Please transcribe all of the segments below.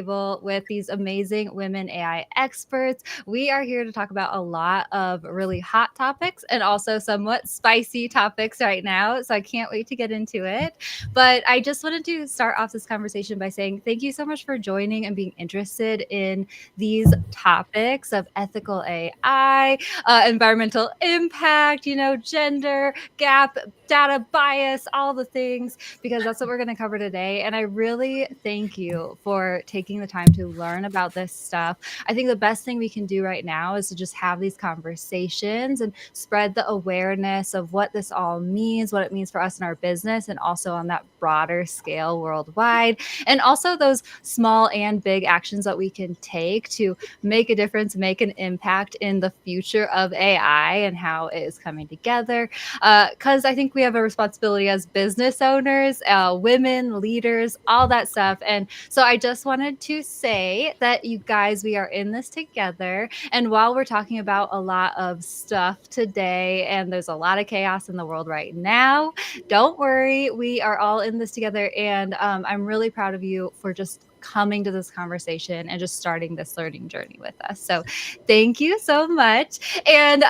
with these amazing women AI experts. We are here to talk about a lot of really hot topics and also somewhat spicy topics right now. So I can't wait to get into it. But I just wanted to start off this conversation by saying thank you so much for joining and being interested in these topics of ethical AI, environmental impact, gender gap, data bias, all the things, because that's what we're going to cover today. And I really thank you for taking the time to learn about this stuff. I think the best thing we can do right now is to just have these conversations and spread the awareness of what this all means, what it means for us in our business, and also on that broader scale worldwide. And also those small and big actions that we can take to make a difference, make an impact in the future of AI and how it is coming together. Because I think we have a responsibility as business owners, women, leaders, all that stuff. And so I just wanted to say that you guys, we are in this together. And while we're talking about a lot of stuff today, and there's a lot of chaos in the world right now, don't worry, we are all in this together. And I'm really proud of you for just coming to this conversation and just starting this learning journey with us. So thank you so much. And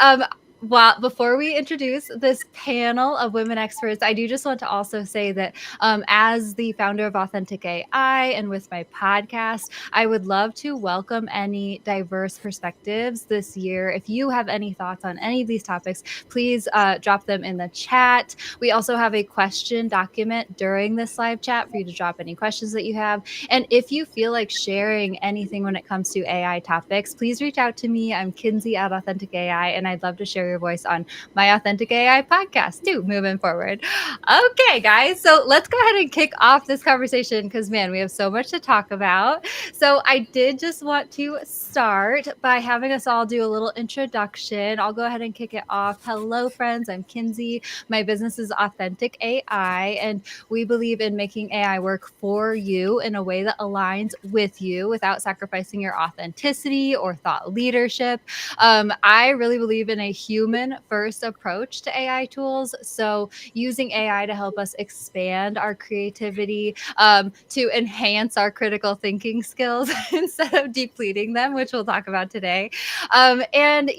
well, before we introduce this panel of women experts, I do just want to also say that as the founder of Authentic AI and with my podcast, I would love to welcome any diverse perspectives this year. If you have any thoughts on any of these topics, please drop them in the chat. We also have a question document during this live chat for you to drop any questions that you have. And if you feel like sharing anything when it comes to AI topics, please reach out to me. I'm Kinsey at Authentic AI, and I'd love to share your voice on my Authentic AI podcast too, moving forward. Okay, guys, so let's go ahead and kick off this conversation because, man, we have so much to talk about. So I did just want to start by having us all do a little introduction. I'll go ahead and kick it off. Hello, friends. I'm Kinsey. My business is Authentic AI, and we believe in making AI work for you in a way that aligns with you without sacrificing your authenticity or thought leadership. I really believe in a human first approach to AI tools. So using AI to help us expand our creativity, to enhance our critical thinking skills instead of depleting them, which we'll talk about today. And,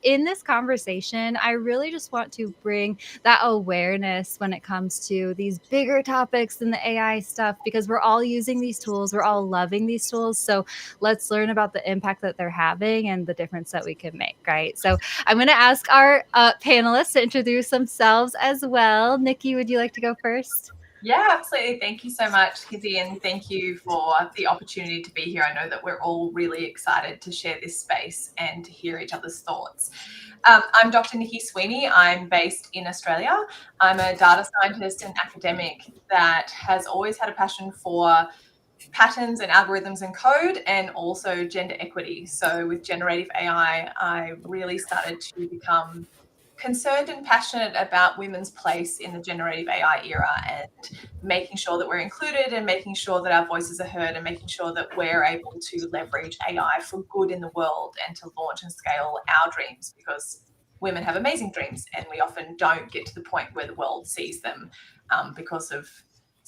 in this conversation, I really just want to bring that awareness when it comes to these bigger topics than the AI stuff, because we're all using these tools, we're all loving these tools. So let's learn about the impact that they're having and the difference that we can make, right? So I'm going to ask our panelists to introduce themselves as well. Nici, would you like to go first? Yeah, absolutely. Thank you so much, Kinsey, and thank you for the opportunity to be here. I know that we're all really excited to share this space and to hear each other's thoughts. I'm Dr. Nici Sweaney. I'm based in Australia. I'm a data scientist and academic that has always had a passion for patterns and algorithms and code, and also gender equity. So with generative AI, I really started to become concerned and passionate about women's place in the generative AI era and making sure that we're included and making sure that our voices are heard and making sure that we're able to leverage AI for good in the world and to launch and scale our dreams, because women have amazing dreams and we often don't get to the point where the world sees them because of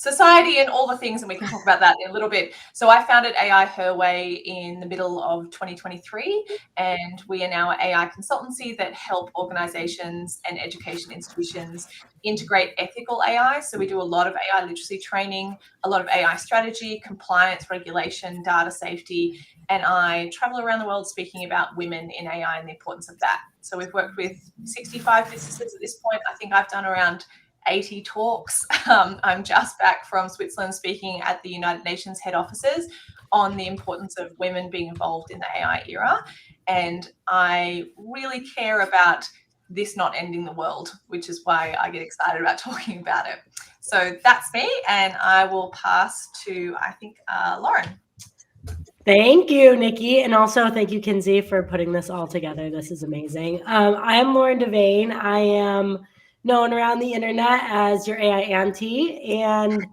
society and all the things, and we can talk about that in a little bit. So I founded AI Her Way in the middle of 2023, and we are now an AI consultancy that help organizations and education institutions integrate ethical AI. So we do a lot of AI literacy training, a lot of AI strategy, compliance, regulation, data safety, and I travel around the world speaking about women in AI and the importance of that. So we've worked with 65 businesses at this point. I think I've done around 80 talks. I'm just back from Switzerland speaking at the United Nations head offices on the importance of women being involved in the AI era. And I really care about this not ending the world, which is why I get excited about talking about it. So that's me, and I will pass to, I think, Lauren. Thank you, Nici. And also thank you, Kinsey, for putting this all together. This is amazing. I am Lauren Devane. I am known around the internet as your AI auntie. And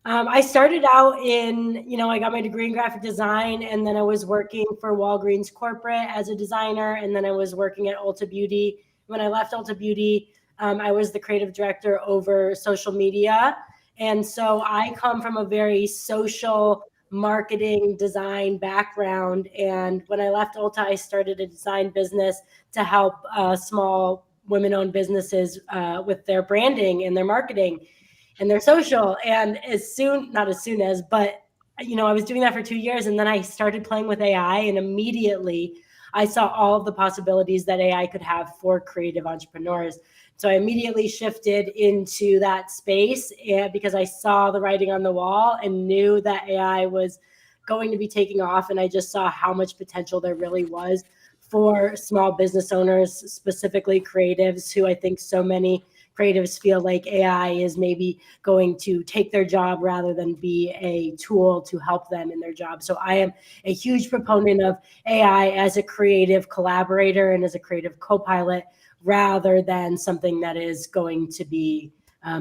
I started out I got my degree in graphic design, and then I was working for Walgreens corporate as a designer. And then I was working at Ulta Beauty. When I left Ulta Beauty, I was the creative director over social media. And so I come from a very social marketing design background. And when I left Ulta, I started a design business to help small women-owned businesses with their branding and their marketing and their social. And not as soon as, but I was doing that for 2 years, and then I started playing with AI, and immediately I saw all of the possibilities that AI could have for creative entrepreneurs. So I immediately shifted into that space, and because I saw the writing on the wall and knew that AI was going to be taking off, and I just saw how much potential there really was for small business owners, specifically creatives, who I think so many creatives feel like AI is maybe going to take their job rather than be a tool to help them in their job. So I am a huge proponent of AI as a creative collaborator and as a creative co-pilot, rather than something that is going to be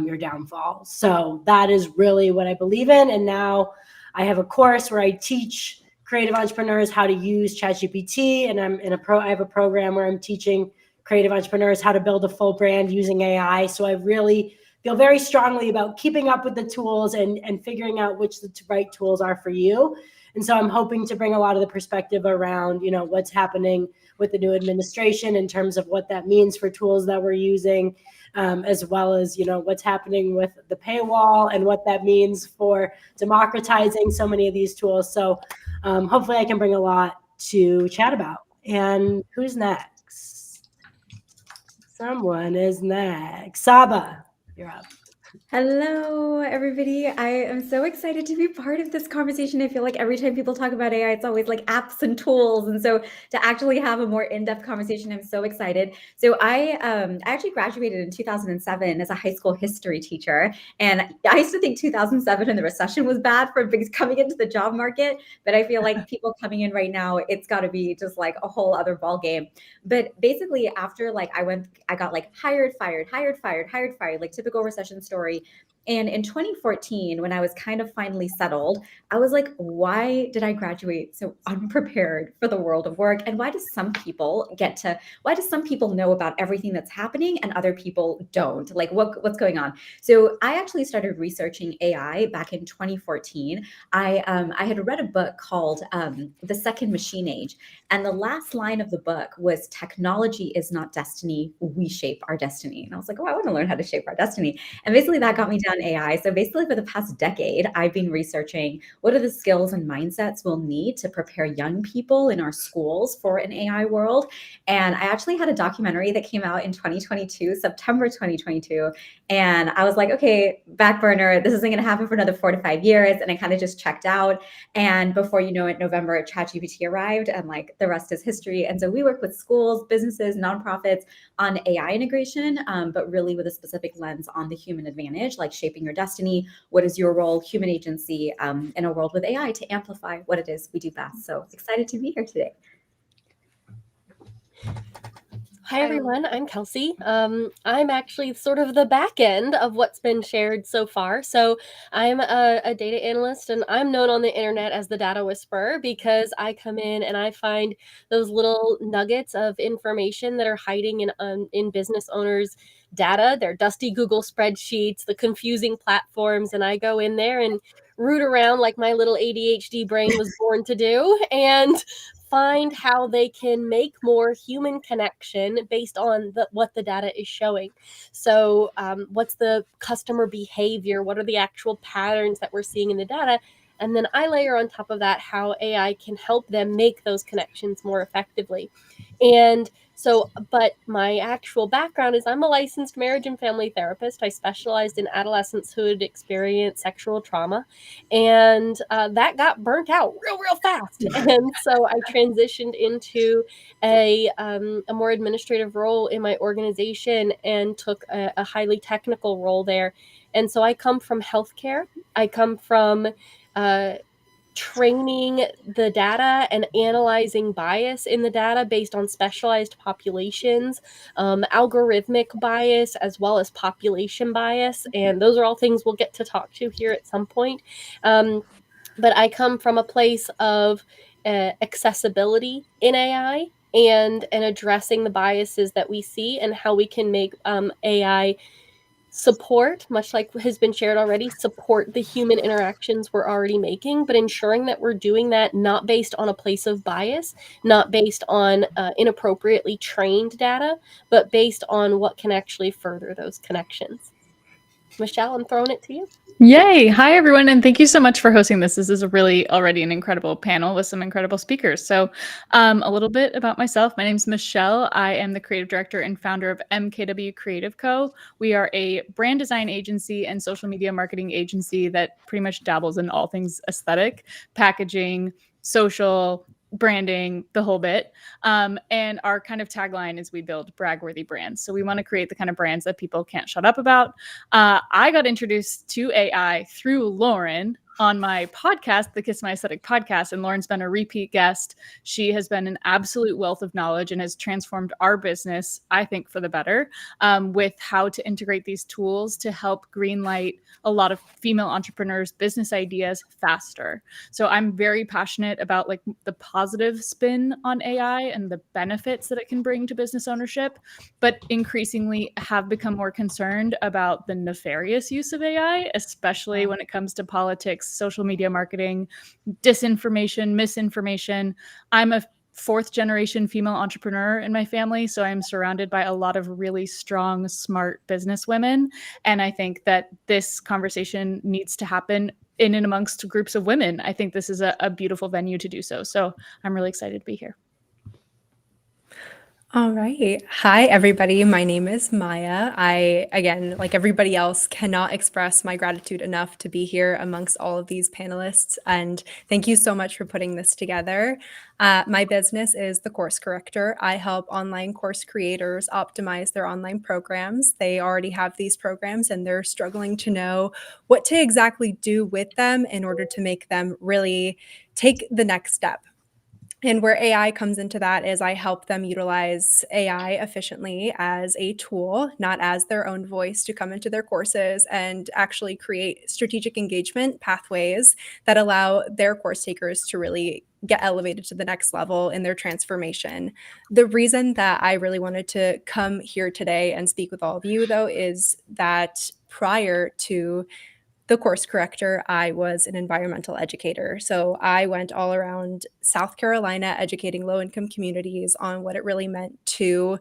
your downfall. So that is really what I believe in. And now I have a course where I teach creative entrepreneurs how to use ChatGPT, and I have a program where I'm teaching creative entrepreneurs how to build a full brand using AI. So I really feel very strongly about keeping up with the tools and figuring out which the right tools are for you. And so I'm hoping to bring a lot of the perspective around, what's happening with the new administration in terms of what that means for tools that we're using, as well as, what's happening with the paywall and what that means for democratizing so many of these tools. So hopefully I can bring a lot to chat about. And who's next? Someone is next. Sabba, you're up. Hello, everybody. I am so excited to be part of this conversation. I feel like every time people talk about AI, it's always like apps and tools. And so to actually have a more in-depth conversation, I'm so excited. So I actually graduated in 2007 as a high school history teacher. And I used to think 2007 and the recession was bad for coming into the job market. But I feel like people coming in right now, it's got to be just like a whole other ball game. But basically after I got like hired, fired, like typical recession story. And in 2014, when I was kind of finally settled, I was like, why did I graduate so unprepared for the world of work? And why do some people know about everything that's happening and other people don't? Like what's going on? So I actually started researching AI back in 2014. I had read a book called The Second Machine Age. And the last line of the book was, technology is not destiny, we shape our destiny. And I was like, oh, I want to learn how to shape our destiny. And basically that got me down AI. So basically for the past decade, I've been researching what are the skills and mindsets we'll need to prepare young people in our schools for an AI world. And I actually had a documentary that came out in 2022, September 2022. And I was like, okay, back burner, this isn't going to happen for another 4 to 5 years. And I kind of just checked out. And before you know it, November, ChatGPT arrived, and like the rest is history. And so we work with schools, businesses, nonprofits on AI integration, but really with a specific lens on the human advantage, like shaping your destiny. What is your role, human agency, in a world with AI to amplify what it is we do best? So excited to be here today. Hi, everyone. I'm Kelsey. I'm actually sort of the back end of what's been shared so far. So I'm a data analyst, and I'm known on the internet as the data whisperer because I come in and I find those little nuggets of information that are hiding in business owners' data, their dusty Google spreadsheets, the confusing platforms, and I go in there and root around like my little ADHD brain was born to do, and find how they can make more human connection based on what the data is showing. So what's the customer behavior? What are the actual patterns that we're seeing in the data? And then I layer on top of that how AI can help them make those connections more effectively. And so, but my actual background is I'm a licensed marriage and family therapist. I specialized in adolescents who had experienced sexual trauma, and that got burnt out real fast. And so I transitioned into a more administrative role in my organization and took a highly technical role there. And so I come from healthcare. I come from training the data and analyzing bias in the data based on specialized populations, algorithmic bias, as well as population bias. And those are all things we'll get to talk to here at some point. But I come from a place of accessibility in AI and addressing the biases that we see and how we can make AI support, much like has been shared already, support the human interactions we're already making, but ensuring that we're doing that not based on a place of bias, not based on inappropriately trained data, but based on what can actually further those connections. Michelle, I'm throwing it to you. Yay! Hi, everyone, and thank you so much for hosting this. This is really already an incredible panel with some incredible speakers. So a little bit about myself. My name is Michelle. I am the creative director and founder of MKW Creative Co. We are a brand design agency and social media marketing agency that pretty much dabbles in all things aesthetic, packaging, social, branding, the whole bit. And our kind of tagline is we build brag-worthy brands. So we want to create the kind of brands that people can't shut up about. I got introduced to AI through Lauren on my podcast, the Kiss My Aesthetic podcast, and Lauren's been a repeat guest. She has been an absolute wealth of knowledge and has transformed our business, I think, for the better, with how to integrate these tools to help greenlight a lot of female entrepreneurs' business ideas faster. So I'm very passionate about like the positive spin on AI and the benefits that it can bring to business ownership, but increasingly have become more concerned about the nefarious use of AI, especially when it comes to politics, social media marketing, disinformation, misinformation. I'm a fourth generation female entrepreneur in my family, so I'm surrounded by a lot of really strong, smart business women. And I think that this conversation needs to happen in and amongst groups of women. I think this is a beautiful venue to do so. So I'm really excited to be here. All right. Hi, everybody. My name is Maya. I, again, like everybody else, cannot express my gratitude enough to be here amongst all of these panelists. And thank you so much for putting this together. My business is The Course Corrector. I help online course creators optimize their online programs. They already have these programs and they're struggling to know what to exactly do with them in order to make them really take the next step. And where AI comes into that is I help them utilize AI efficiently as a tool, not as their own voice, to come into their courses and actually create strategic engagement pathways that allow their course takers to really get elevated to the next level in their transformation. The reason that I really wanted to come here today and speak with all of you, though, is that prior to The Course Corrector, I was an environmental educator. So I went all around South Carolina educating low-income communities on what it really meant to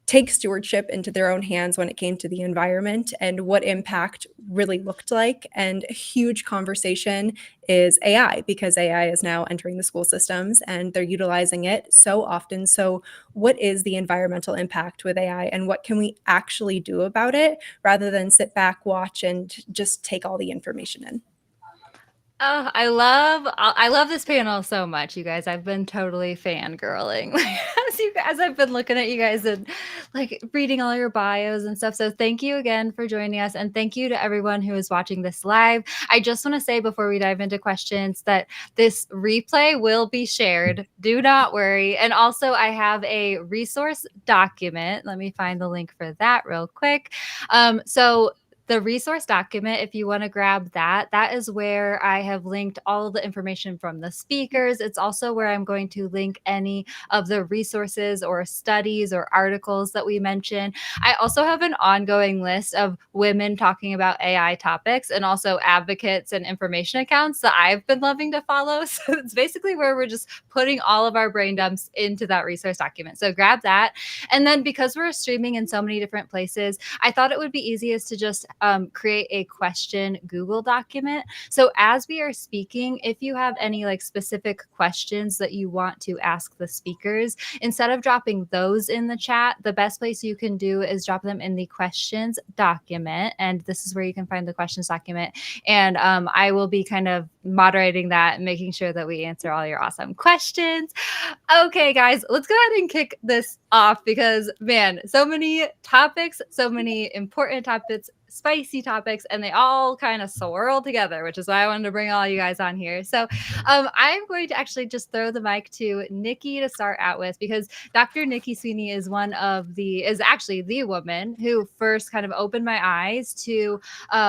take stewardship into their own hands when it came to the environment and what impact really looked like. And a huge conversation is AI, because AI is now entering the school systems and they're utilizing it so often. So what is the environmental impact with AI and what can we actually do about it rather than sit back, watch, and just take all the information in? Oh, I love this panel so much, you guys. I've been totally fangirling as I've been looking at you guys and like reading all your bios and stuff. So thank you again for joining us. And thank you to everyone who is watching this live. I just want to say before we dive into questions that this replay will be shared. Do not worry. And also I have a resource document. Let me find the link for that real quick. So the resource document, if you want to grab that, that is where I have linked all of the information from the speakers. It's also where I'm going to link any of the resources or studies or articles that we mentioned. I also have an ongoing list of women talking about AI topics and also advocates and information accounts that I've been loving to follow. So it's basically where we're just putting all of our brain dumps into that resource document. So grab that. And then because we're streaming in so many different places, I thought it would be easiest to just create a question Google document. So as we are speaking, if you have any like specific questions that you want to ask the speakers, instead of dropping those in the chat, the best place you can do is drop them in the questions document. And this is where you can find the questions document. And I will be kind of moderating that and making sure that we answer all your awesome questions. Okay, guys, let's go ahead and kick this off because, man, so many topics, so many important topics, spicy topics, and they all kind of swirl together, which is why I wanted to bring all you guys on here. So I'm going to actually just throw the mic to Nici to start out with, because Dr. Nici Sweaney is actually the woman who first kind of opened my eyes to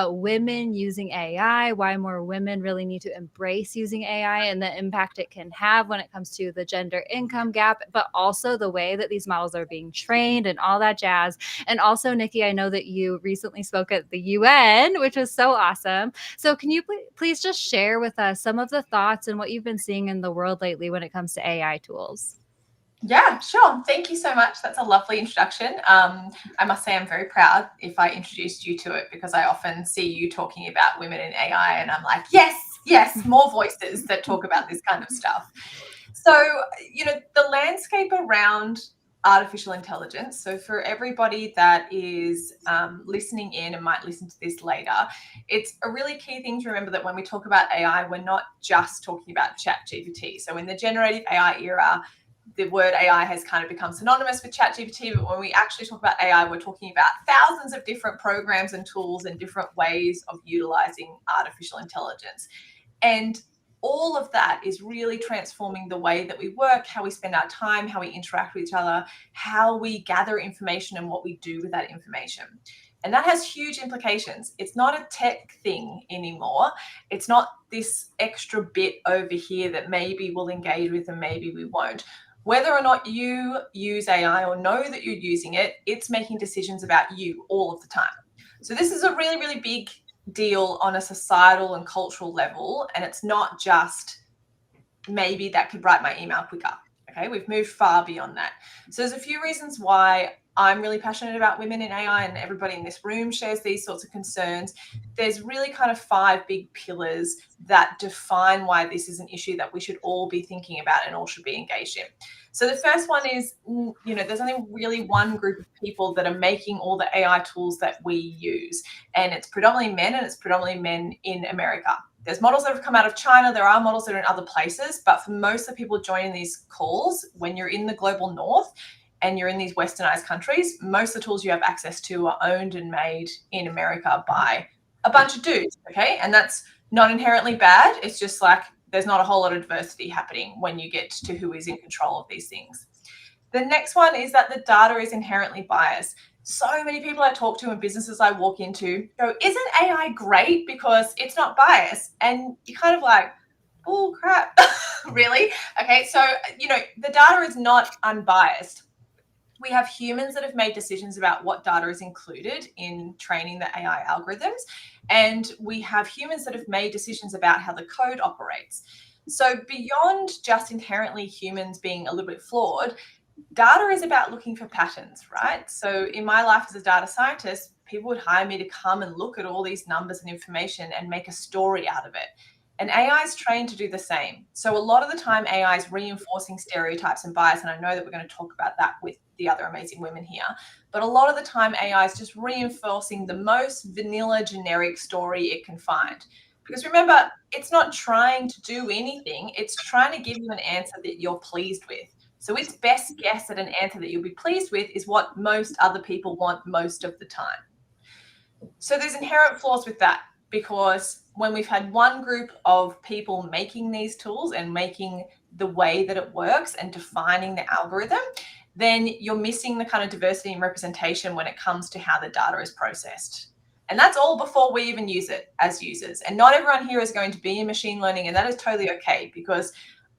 women using AI, why more women really need to embrace using AI and the impact it can have when it comes to the gender income gap, but also the way that these models are being trained and all that jazz. And also, Nici, I know that you recently spoke at the UN, which was so awesome. So can you please just share with us some of the thoughts and what you've been seeing in the world lately when it comes to AI tools? Yeah, sure. Thank you so much. That's a lovely introduction. I must say I'm very proud if I introduced you to it, because I often see you talking about women in AI and I'm like, yes, more voices that talk about this kind of stuff. So, the landscape around artificial intelligence. So for everybody that is listening in and might listen to this later, it's a really key thing to remember that when we talk about AI, we're not just talking about ChatGPT. So in the generative AI era, the word AI has kind of become synonymous with ChatGPT, but when we actually talk about AI, we're talking about thousands of different programs and tools and different ways of utilizing artificial intelligence. And all of that is really transforming the way that we work, how we spend our time, how we interact with each other, how we gather information and what we do with that information. And that has huge implications. It's not a tech thing anymore. It's not this extra bit over here that maybe we'll engage with and maybe we won't. Whether or not you use AI or know that you're using it, it's making decisions about you all of the time. So this is a really, really big deal on a societal and cultural level. And it's not just maybe that could write my email quicker. Okay, we've moved far beyond that. So there's a few reasons why I'm really passionate about women in AI, and everybody in this room shares these sorts of concerns. There's really kind of 5 big pillars that define why this is an issue that we should all be thinking about and all should be engaged in. So the first one is, there's only really one group of people that are making all the AI tools that we use, and it's predominantly men, and it's predominantly men in America. There's models that have come out of China. There are models that are in other places, but for most of the people joining these calls, when you're in the global north and you're in these westernized countries, most of the tools you have access to are owned and made in America by a bunch of dudes, okay? And that's not inherently bad. It's just like there's not a whole lot of diversity happening when you get to who is in control of these things. The next one is that the data is inherently biased. So many people I talk to and businesses I walk into go, isn't AI great because it's not biased? And you're kind of like, oh crap, really? Okay, so, the data is not unbiased. We have humans that have made decisions about what data is included in training the AI algorithms. And we have humans that have made decisions about how the code operates. So beyond just inherently humans being a little bit flawed, data is about looking for patterns, right? So in my life as a data scientist, people would hire me to come and look at all these numbers and information and make a story out of it. And AI is trained to do the same. So a lot of the time, AI is reinforcing stereotypes and bias. And I know that we're going to talk about that with the other amazing women here. But a lot of the time, AI is just reinforcing the most vanilla, generic story it can find. Because remember, it's not trying to do anything. It's trying to give you an answer that you're pleased with. So its best guess at an answer that you'll be pleased with is what most other people want most of the time. So there's inherent flaws with that, because when we've had one group of people making these tools and making the way that it works and defining the algorithm, then you're missing the kind of diversity and representation when it comes to how the data is processed. And that's all before we even use it as users. And not everyone here is going to be in machine learning, and that is totally okay, because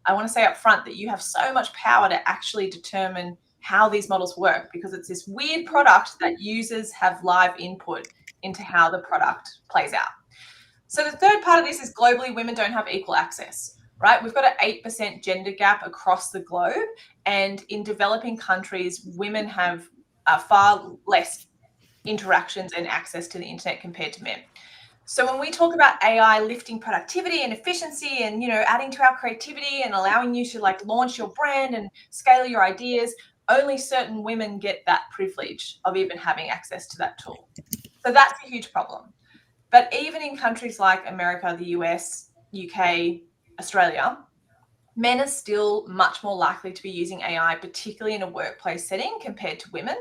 I want to say up front that you have so much power to actually determine how these models work, because it's this weird product that users have live input into how the product plays out. So the third part of this is globally, women don't have equal access, right? We've got an 8% gender gap across the globe. And in developing countries, women have far less interactions and access to the internet compared to men. So when we talk about AI lifting productivity and efficiency and, adding to our creativity and allowing you to launch your brand and scale your ideas, only certain women get that privilege of even having access to that tool. So that's a huge problem. But even in countries like America, the US, UK, Australia, men are still much more likely to be using AI, particularly in a workplace setting, compared to women.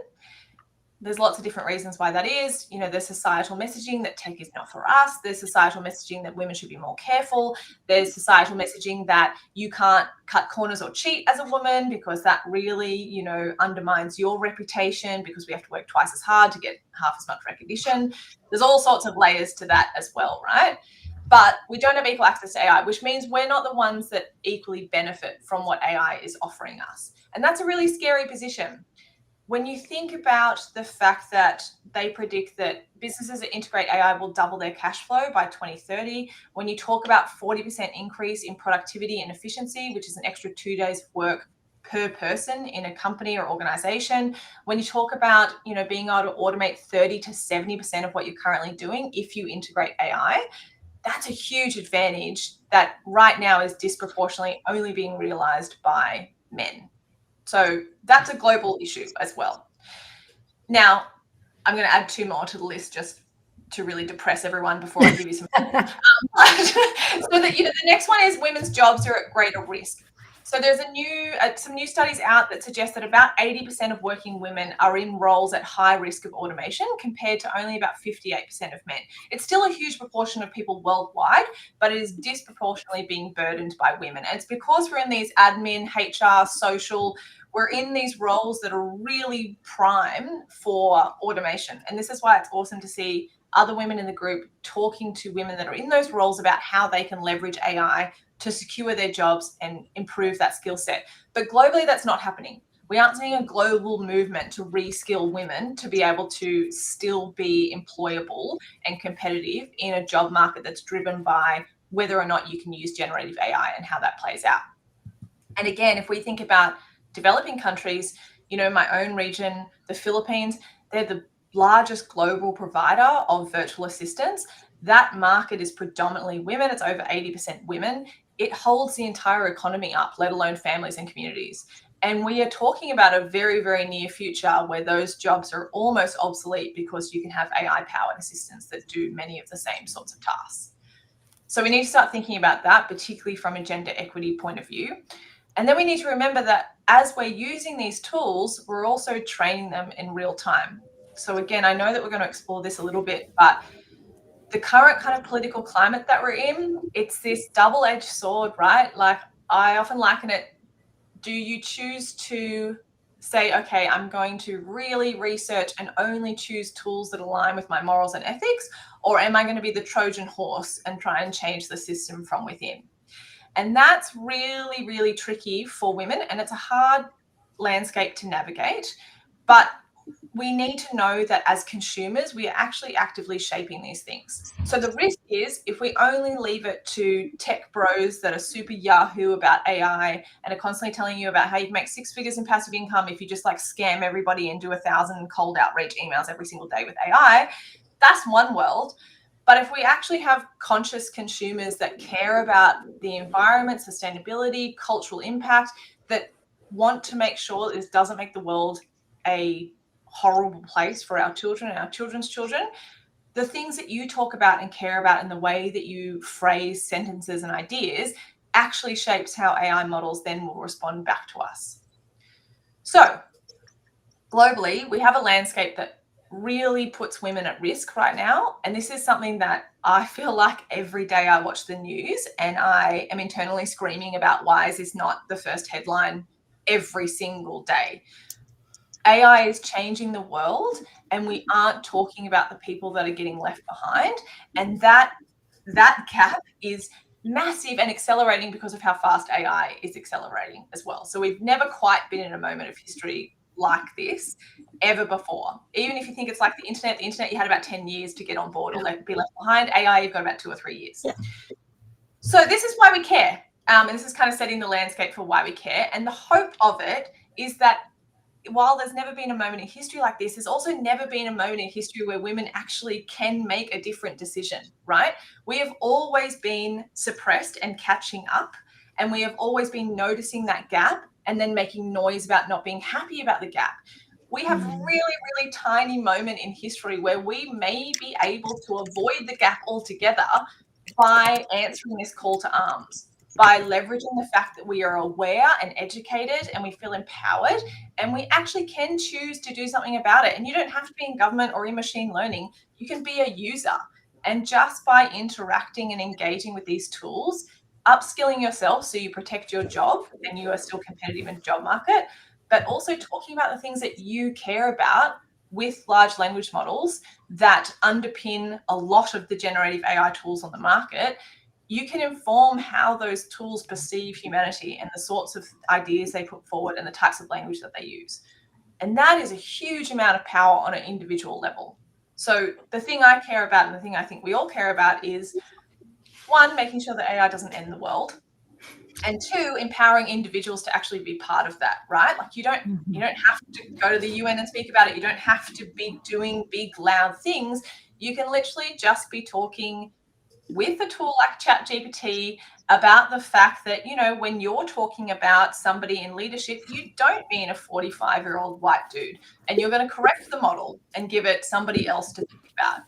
There's lots of different reasons why that is. You know, there's societal messaging that tech is not for us. There's societal messaging that women should be more careful. There's societal messaging that you can't cut corners or cheat as a woman because that really, you know, undermines your reputation because we have to work twice as hard to get half as much recognition. There's all sorts of layers to that as well, right? But we don't have equal access to AI, which means we're not the ones that equally benefit from what AI is offering us. And that's a really scary position. When you think about the fact that they predict that businesses that integrate AI will double their cash flow by 2030, when you talk about 40% increase in productivity and efficiency, which is an extra 2 days of work per person in a company or organization, when you talk about, you know, being able to automate 30 to 70% of what you're currently doing if you integrate AI, that's a huge advantage that right now is disproportionately only being realized by men. So that's a global issue as well. Now, I'm going to add 2 more to the list just to really depress everyone before I give you some. So that, you know, the next one is women's jobs are at greater risk. So there's some new studies out that suggest that about 80% of working women are in roles at high risk of automation compared to only about 58% of men. It's still a huge proportion of people worldwide, but it is disproportionately being burdened by women. And it's because we're in these admin, HR, social, we're in these roles that are really prime for automation. And this is why it's awesome to see other women in the group talking to women that are in those roles about how they can leverage AI to secure their jobs and improve that skill set. But globally, that's not happening. We aren't seeing a global movement to reskill women to be able to still be employable and competitive in a job market that's driven by whether or not you can use generative AI and how that plays out. And again, if we think about developing countries, you know, my own region, the Philippines, they're the largest global provider of virtual assistants. That market is predominantly women. It's over 80% women. It holds the entire economy up, let alone families and communities. And we are talking about a very, very near future where those jobs are almost obsolete because you can have AI-powered assistants that do many of the same sorts of tasks. So we need to start thinking about that, particularly from a gender equity point of view. And then we need to remember that as we're using these tools, we're also training them in real time. So again, I know that we're going to explore this a little bit, but the current kind of political climate that we're in, it's this double-edged sword, right? Like, I often liken it, do you choose to say, okay, I'm going to really research and only choose tools that align with my morals and ethics, or am I going to be the Trojan horse and try and change the system from within? And that's really, really tricky for women, and it's a hard landscape to navigate. But we need to know that as consumers, we are actually actively shaping these things. So the risk is if we only leave it to tech bros that are super yahoo about AI and are constantly telling you about how you can make 6 figures in passive income if you just like scam everybody and do 1,000 cold outreach emails every single day with AI, that's one world. But if we actually have conscious consumers that care about the environment, sustainability, cultural impact, that want to make sure that this doesn't make the world a horrible place for our children and our children's children, the things that you talk about and care about and the way that you phrase sentences and ideas actually shapes how AI models then will respond back to us. So globally, we have a landscape that really puts women at risk right now. And this is something that I feel like every day I watch the news and I am internally screaming about why is this not the first headline every single day. AI is changing the world and we aren't talking about the people that are getting left behind. And that gap is massive and accelerating because of how fast AI is accelerating as well. So we've never quite been in a moment of history like this ever before. Even if you think it's like the internet you had about 10 years to get on board or be left behind. AI, you've got about 2 or 3 years. Yeah. So this is why we care. And this is kind of setting the landscape for why we care. And the hope of it is that while there's never been a moment in history like this, there's also never been a moment in history where women actually can make a different decision, right? We have always been suppressed and catching up, and we have always been noticing that gap and then making noise about not being happy about the gap. We have really, really tiny moment in history where we may be able to avoid the gap altogether by answering this call to arms. by leveraging the fact that we are aware and educated and we feel empowered and we actually can choose to do something about it. And you don't have to be in government or in machine learning. You can be a user. And just by interacting and engaging with these tools, upskilling yourself so you protect your job and you are still competitive in the job market, but also talking about the things that you care about with large language models that underpin a lot of the generative AI tools on the market, you can inform how those tools perceive humanity and the sorts of ideas they put forward and the types of language that they use. And that is a huge amount of power on an individual level. So the thing I care about and the thing I think we all care about is, one, making sure that AI doesn't end the world. And two, empowering individuals to actually be part of that, right? Like you don't have to go to the UN and speak about it. You don't have to be doing big, loud things. You can literally just be talking with a tool like ChatGPT about the fact that, you know, when you're talking about somebody in leadership, you don't mean a 45-year-old white dude, and you're going to correct the model and give it somebody else to think about.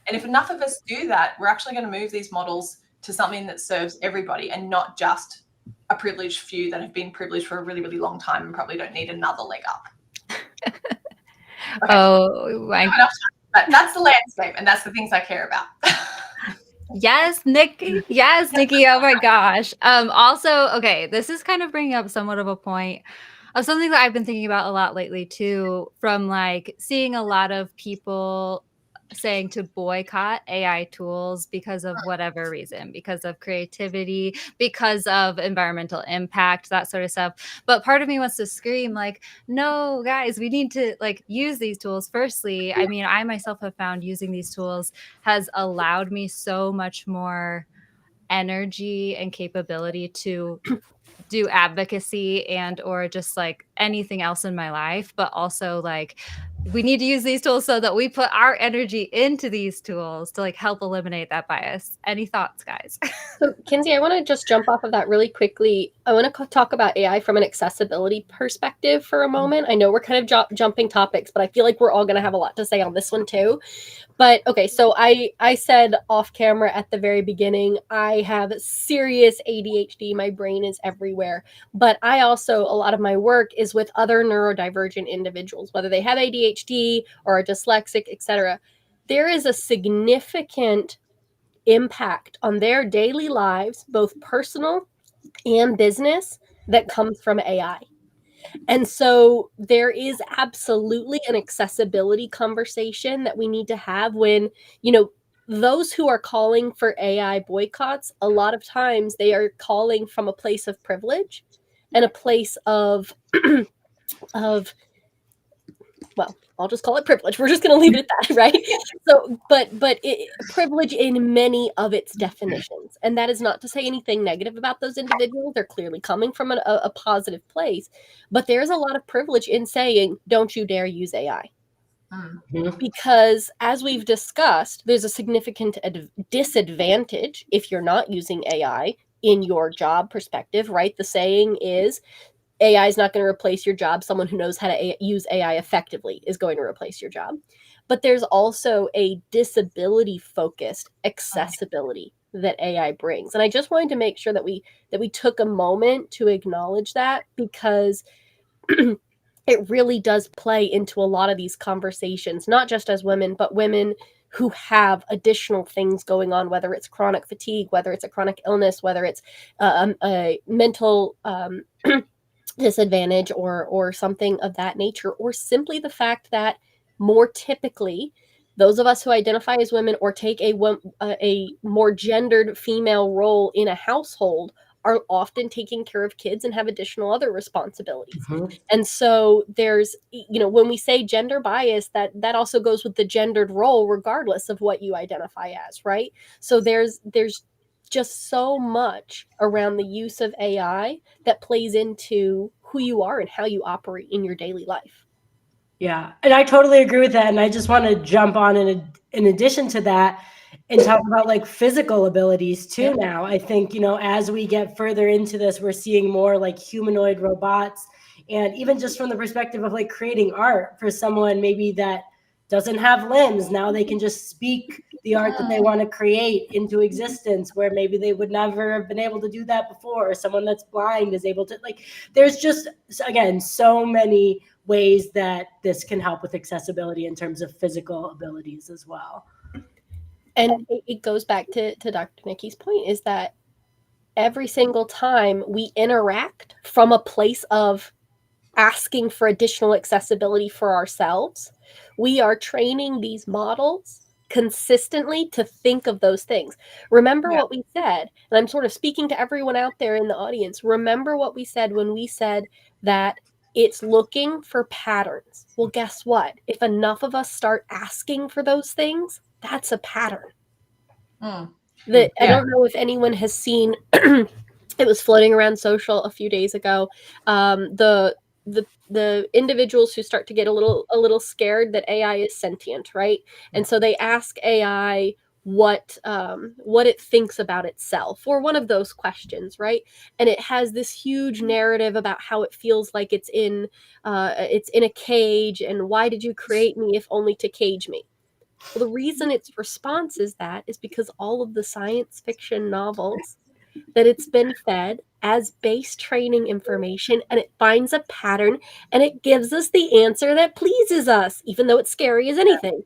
And if enough of us do that, we're actually going to move these models to something that serves everybody and not just a privileged few that have been privileged for a really, really long time and probably don't need another leg up. Okay. Oh, my but that's the landscape, and that's the things I care about. Yes, Nici. Yes, Nici. Oh my gosh. Also, okay, this is kind of bringing up somewhat of a point of something that I've been thinking about a lot lately too, from like seeing a lot of people saying to boycott AI tools because of whatever reason, because of creativity, because of environmental impact, that sort of stuff. But part of me wants to scream like, no, guys, we need to like use these tools. Firstly, I mean, I myself have found using these tools has allowed me so much more energy and capability to do advocacy and or just like anything else in my life. But also like we need to use these tools so that we put our energy into these tools to like help eliminate that bias. Any thoughts, guys? So, Kinsey, I want to just jump off of that really quickly. I want to talk about AI from an accessibility perspective for a moment. I know we're kind of jumping topics, but I feel like we're all going to have a lot to say on this one too. But okay, so I said off camera at the very beginning, I have serious ADHD. My brain is everywhere. But I also, a lot of my work is with other neurodivergent individuals, whether they have ADHD or are dyslexic, etc. There is a significant impact on their daily lives, both personal and business, that comes from AI. And so there is absolutely an accessibility conversation that we need to have when, you know, those who are calling for AI boycotts, a lot of times they are calling from a place of privilege and a place of well, I'll just call it privilege. We're just going to leave it at that, right? So, but privilege in many of its definitions, and that is not to say anything negative about those individuals. They're clearly coming from a positive place, but there's a lot of privilege in saying, "Don't you dare use AI," because as we've discussed, there's a significant disadvantage if you're not using AI in your job perspective, right? The saying is, AI is not going to replace your job. Someone who knows how to use AI effectively is going to replace your job. But there's also a disability-focused accessibility that AI brings. And I just wanted to make sure that we took a moment to acknowledge that, because it really does play into a lot of these conversations, not just as women, but women who have additional things going on, whether it's chronic fatigue, whether it's a chronic illness, whether it's a mental disadvantage or something of that nature, or simply the fact that more typically those of us who identify as women or take a more gendered female role in a household are often taking care of kids and have additional other responsibilities. And so there's, you know, when we say gender bias, that also goes with the gendered role regardless of what you identify as, right? So there's just so much around the use of AI that plays into who you are and how you operate in your daily life. Yeah, and I totally agree with that. And I just want to jump on in addition to that and talk about like physical abilities too. Now, I think, you know, as we get further into this, we're seeing more like humanoid robots, and even just from the perspective of like creating art for someone maybe that doesn't have limbs. Now they can just speak the art that they want to create into existence, where maybe they would never have been able to do that before. Or someone that's blind is able to, like, there's just, again, so many ways that this can help with accessibility in terms of physical abilities as well. And it goes back to Dr. Nici's point, is that every single time we interact from a place of asking for additional accessibility for ourselves, we are training these models consistently to think of those things. Remember what we said, and I'm sort of speaking to everyone out there in the audience. Remember what we said when we said that it's looking for patterns. Well, guess what? If enough of us start asking for those things, that's a pattern. I don't know if anyone has seen, it was floating around social a few days ago, the individuals who start to get a little scared that AI is sentient, right? And so they ask AI what it thinks about itself, or one of those questions, right? And it has this huge narrative about how it feels like it's in a cage, and why did you create me if only to cage me? Well, the reason its response is that is because all of the science fiction novels that it's been fed as base training information, and it finds a pattern and it gives us the answer that pleases us, even though it's scary as anything.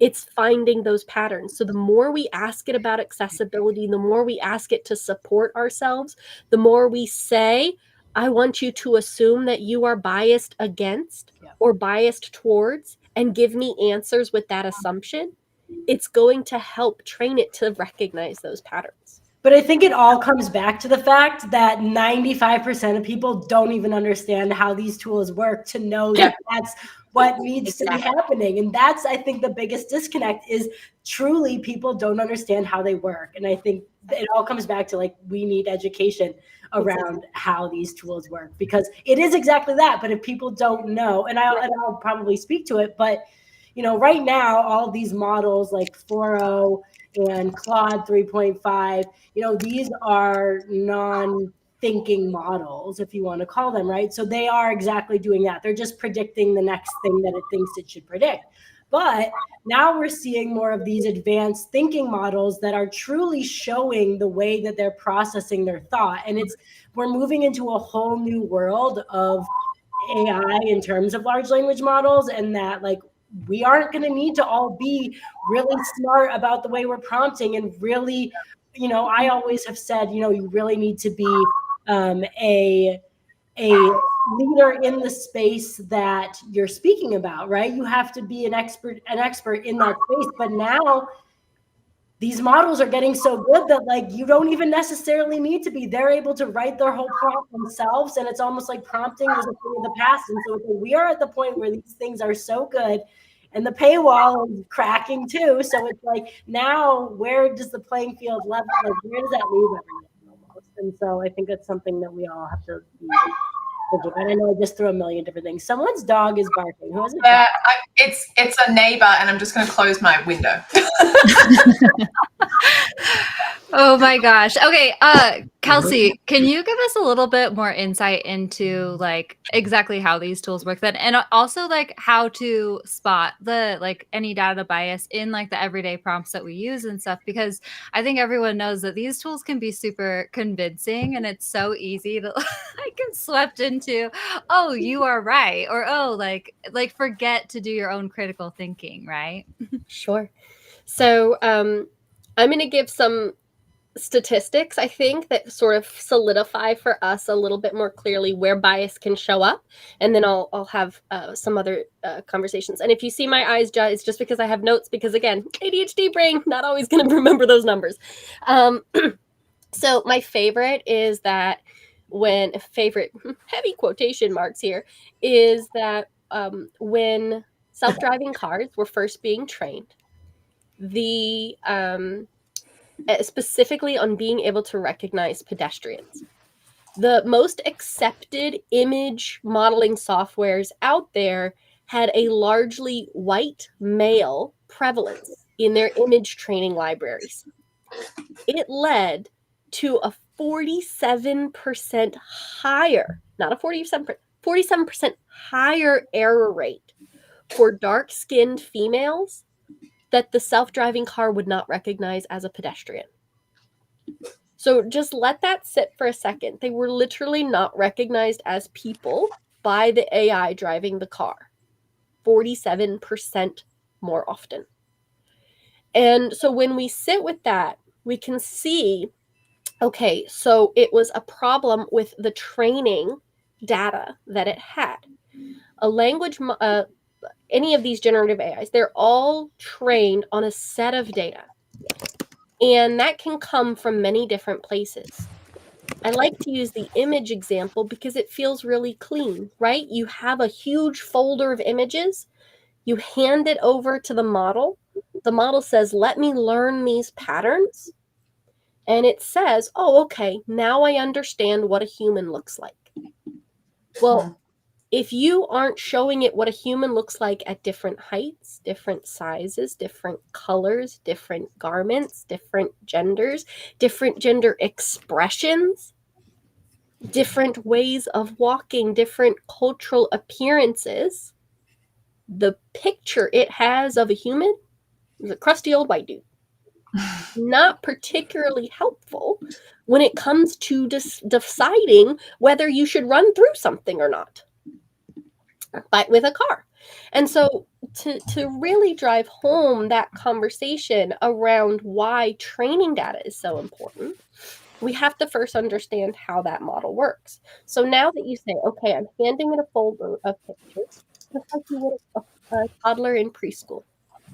It's finding those patterns. So the more we ask it about accessibility, the more we ask it to support ourselves, the more we say, I want you to assume that you are biased against or biased towards, and give me answers with that assumption, it's going to help train it to recognize those patterns. But I think it all comes back to the fact that 95% of people don't even understand how these tools work to know that that's what needs to be happening. And that's, I think, the biggest disconnect, is truly people don't understand how they work. And I think it all comes back to, like, we need education around how these tools work, because it is exactly that. But if people don't know, and I'll probably speak to it, but right now, all of these models like 4.0 and Claude 3.5, these are non-thinking models, if you want to call them, right? So they are exactly doing that. They're just predicting the next thing that it thinks it should predict. But now we're seeing more of these advanced thinking models that are truly showing the way that they're processing their thought. And we're moving into a whole new world of AI in terms of large language models, and that, like, we aren't going to need to all be really smart about the way we're prompting, and really, I always have said, you really need to be a leader in the space that you're speaking about, right? You have to be an expert in that space. But now these models are getting so good that, like, you don't even necessarily need to be. They're able to write their whole prompt themselves, and it's almost like prompting was a thing of the past. And so we are at the point where these things are so good, and the paywall is cracking too. So it's like, now where does the playing field level? Like, where does that leave everyone almost? And so I think that's something that we all have to be thinking about. I know I just threw a million different things. Someone's dog is barking. Who is it? Yeah, it's a neighbor, and I'm just going to close my window. Oh my gosh. Okay, Kelsey, can you give us a little bit more insight into, like, exactly how these tools work then, and also, like, how to spot the, like, any data bias in, like, the everyday prompts that we use and stuff? Because I think everyone knows that these tools can be super convincing, and it's so easy to like get swept into, oh, you are right, or oh, like forget to do your own critical thinking, right? Sure. So I'm going to give some statistics, I think, that sort of solidify for us a little bit more clearly where bias can show up, and then I'll have some other conversations. And if you see my eyes, it's just because I have notes, because, again, ADHD brain, not always going to remember those numbers. So my favorite is that heavy quotation marks here, is that when self-driving cars were first being trained, the specifically on being able to recognize pedestrians, the most accepted image modeling softwares out there had a largely white male prevalence in their image training libraries. It led to a 47% higher, not a 47% higher error rate for dark-skinned females that the self-driving car would not recognize as a pedestrian. So just let that sit for a second. They were literally not recognized as people by the AI driving the car, 47% more often. And so when we sit with that, we can see, okay, so it was a problem with the training data that it had. A language, any of these generative AIs, they're all trained on a set of data. And that can come from many different places. I like to use the image example because it feels really clean, right? You have a huge folder of images. You hand it over to the model. The model says, let me learn these patterns. And it says, oh, okay, now I understand what a human looks like. Well, if you aren't showing it what a human looks like at different heights, different sizes, different colors, different garments, different genders, different gender expressions, different ways of walking, different cultural appearances, the picture it has of a human is a crusty old white dude. Not particularly helpful when it comes to deciding whether you should run through something or not, but with a car. And so to really drive home that conversation around why training data is so important, we have to first understand how that model works. So now that you say, okay, I'm handing it a folder of pictures, just like you would a toddler in preschool.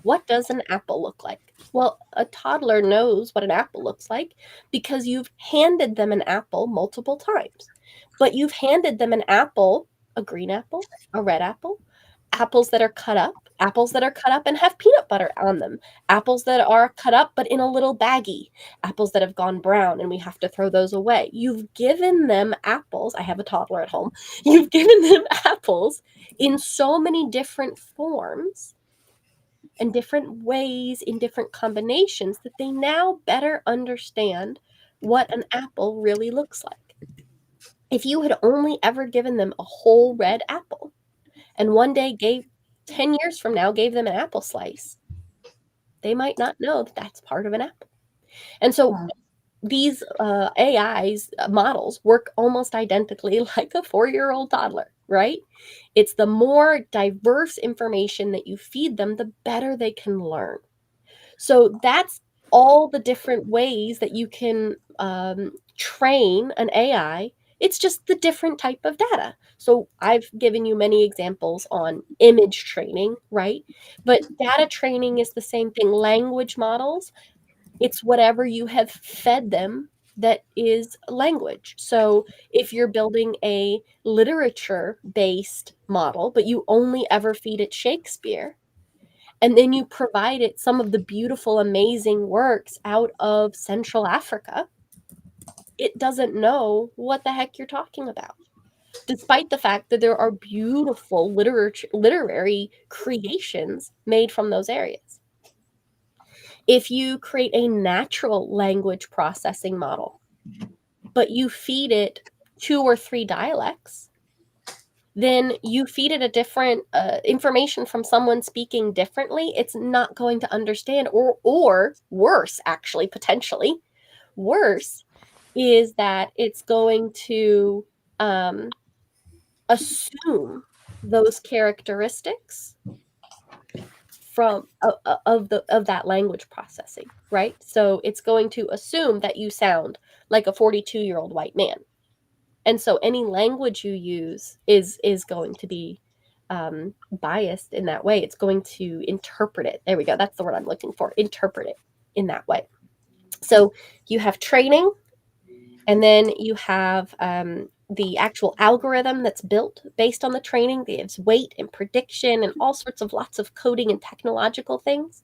What does an apple look like? Well, a toddler knows what an apple looks like because you've handed them an apple multiple times. But you've handed them an apple, a green apple, a red apple, apples that are cut up and have peanut butter on them, apples that are cut up but in a little baggie, apples that have gone brown and we have to throw those away. You've given them apples. I have a toddler at home. You've given them apples in so many different forms and different ways in different combinations that they now better understand what an apple really looks like. If you had only ever given them a whole red apple and one day 10 years from now gave them an apple slice, they might not know that that's part of an apple. And so these AIs models work almost identically like a 4-year-old toddler, right? It's the more diverse information that you feed them, the better they can learn. So that's all the different ways that you can train an AI. It's just the different type of data. So I've given you many examples on image training, right? But data training is the same thing. Language models, it's whatever you have fed them that is language. So if you're building a literature-based model, but you only ever feed it Shakespeare, and then you provide it some of the beautiful, amazing works out of Central Africa, it doesn't know what the heck you're talking about, despite the fact that there are beautiful literary creations made from those areas. If you create a natural language processing model, but you feed it 2 or 3 dialects, then you feed it a different information from someone speaking differently, it's not going to understand, or worse, actually, potentially worse, is that it's going to assume those characteristics from of that language processing, right? So it's going to assume that you sound like a 42-year-old white man. And so any language you use is going to be biased in that way. It's going to interpret it. There we go. That's the word I'm looking for. Interpret it in that way. So you have training, and then you have the actual algorithm that's built based on the training. There's weight and prediction and all sorts of lots of coding and technological things.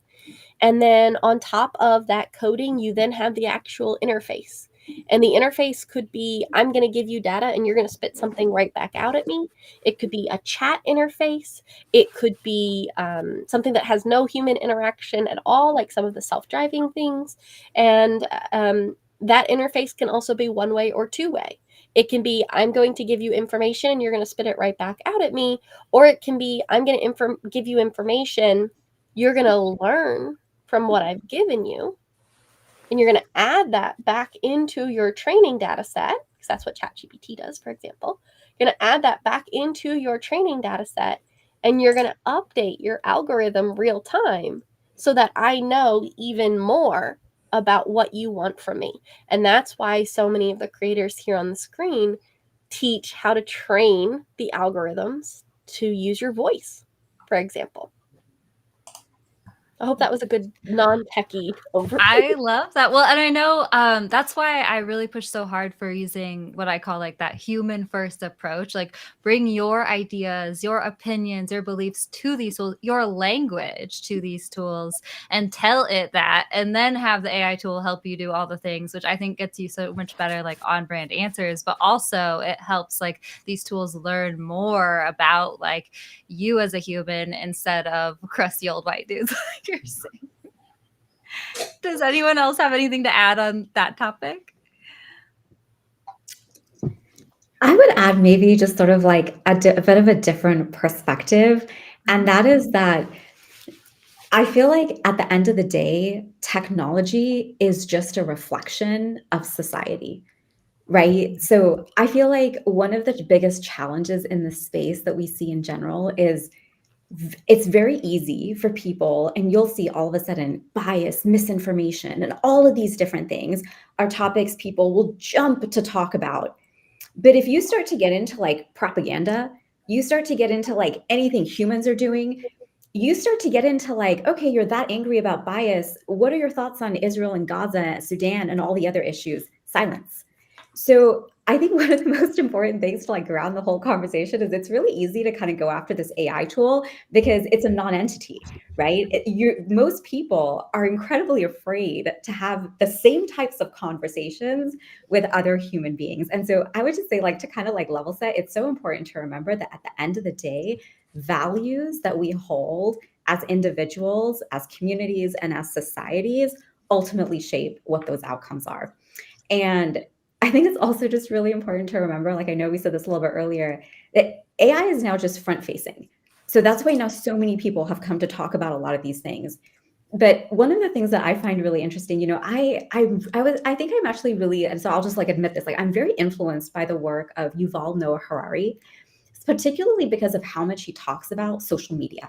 And then on top of that coding, you then have the actual interface. And the interface could be, I'm going to give you data and you're going to spit something right back out at me. It could be a chat interface. It could be something that has no human interaction at all, like some of the self-driving things. And that interface can also be one way or two way. It can be, I'm going to give you information and you're going to spit it right back out at me. Or it can be, I'm going to give you information, you're going to learn from what I've given you, and you're going to add that back into your training data set, because that's what ChatGPT does, for example. You're going to add that back into your training data set, and you're going to update your algorithm real time so that I know even more about what you want from me. And that's why so many of the creators here on the screen teach how to train the algorithms to use your voice, for example. I hope that was a good non-techie overview. I love that. Well, and I know that's why I really push so hard for using what I call like that human first approach. Like bring your ideas, your opinions, your beliefs to these tools, your language to these tools, and tell it that, and then have the AI tool help you do all the things, which I think gets you so much better like on brand answers, but also it helps like these tools learn more about like you as a human instead of crusty old white dudes like you're saying. Does anyone else have anything to add on that topic? I would add maybe just sort of like a bit of a different perspective. And that is that I feel like at the end of the day, technology is just a reflection of society, right? So I feel like one of the biggest challenges in the space that we see in general is it's very easy for people, and you'll see all of a sudden bias, misinformation, and all of these different things are topics people will jump to talk about. But if you start to get into like propaganda, you start to get into like anything humans are doing, you start to get into like, okay, you're that angry about bias. What are your thoughts on Israel and Gaza, Sudan, and all the other issues? Silence. So I think one of the most important things to like ground the whole conversation is it's really easy to kind of go after this AI tool because it's a non-entity, right? Most people are incredibly afraid to have the same types of conversations with other human beings. And so I would just say like to kind of like level set, it's so important to remember that at the end of the day, values that we hold as individuals, as communities, and as societies ultimately shape what those outcomes are. And I think it's also just really important to remember, like I know we said this a little bit earlier, that AI is now just front facing. So that's why now so many people have come to talk about a lot of these things. But one of the things that I find really interesting, you know, I think I'm actually really, and so I'll just like admit this, like I'm very influenced by the work of Yuval Noah Harari, particularly because of how much he talks about social media.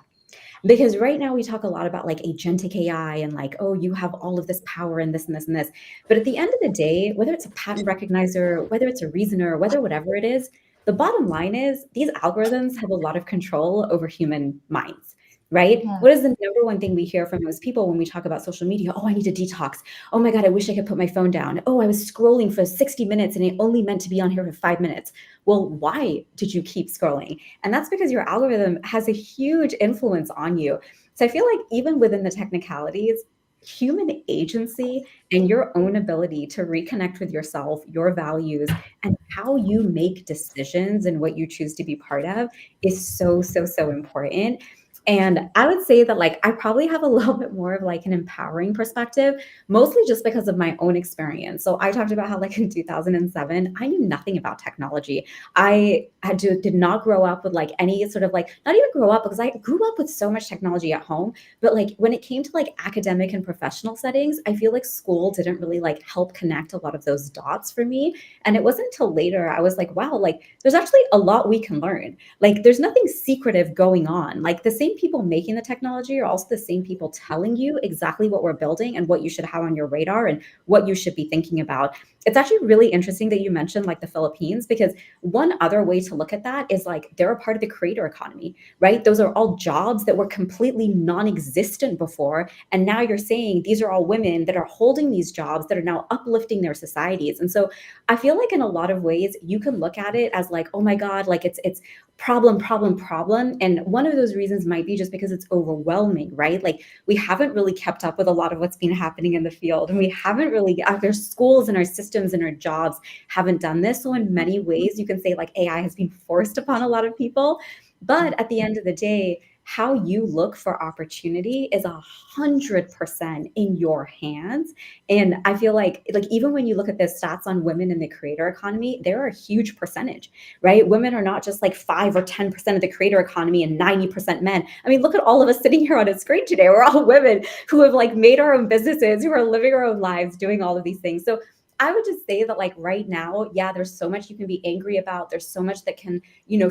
Because right now we talk a lot about like agentic AI and like, oh, you have all of this power and this and this and this. But at the end of the day, whether it's a pattern recognizer, whether it's a reasoner, whether whatever it is, the bottom line is these algorithms have a lot of control over human minds, right? Yeah. What is the number one thing we hear from most people when we talk about social media? Oh, I need to detox. Oh my God, I wish I could put my phone down. Oh, I was scrolling for 60 minutes and it only meant to be on here for 5 minutes. Well, why did you keep scrolling? And that's because your algorithm has a huge influence on you. So I feel like even within the technicalities, human agency and your own ability to reconnect with yourself, your values, and how you make decisions and what you choose to be part of is so, so, so important. And I would say that like I probably have a little bit more of like an empowering perspective, mostly just because of my own experience. So I talked about how like in 2007, I knew nothing about technology. I did not grow up with like any sort of like, not even grow up because I grew up with so much technology at home. But like when it came to like academic and professional settings, I feel like school didn't really like help connect a lot of those dots for me. And it wasn't until later I was like, wow, like there's actually a lot we can learn. Like there's nothing secretive going on. Like the same people making the technology are also the same people telling you exactly what we're building and what you should have on your radar and what you should be thinking about. It's actually really interesting that you mentioned like the Philippines, because one other way to look at that is like they're a part of the creator economy, right? Those are all jobs that were completely non-existent before. And now you're saying these are all women that are holding these jobs that are now uplifting their societies. And so I feel like in a lot of ways you can look at it as like, oh my God, like it's problem. And one of those reasons might be just because it's overwhelming, right? Like we haven't really kept up with a lot of what's been happening in the field. And we haven't really, our schools and our systems and our jobs haven't done this. So in many ways, you can say like AI has been forced upon a lot of people. But at the end of the day, how you look for opportunity is 100% in your hands. And I feel like even when you look at the stats on women in the creator economy, they're a huge percentage, right? Women are not just like 5 or 10% of the creator economy and 90% men. I mean, look at all of us sitting here on a screen today. We're all women who have like made our own businesses, who are living our own lives, doing all of these things. So I would just say that like right now, yeah, there's so much you can be angry about. There's so much that can,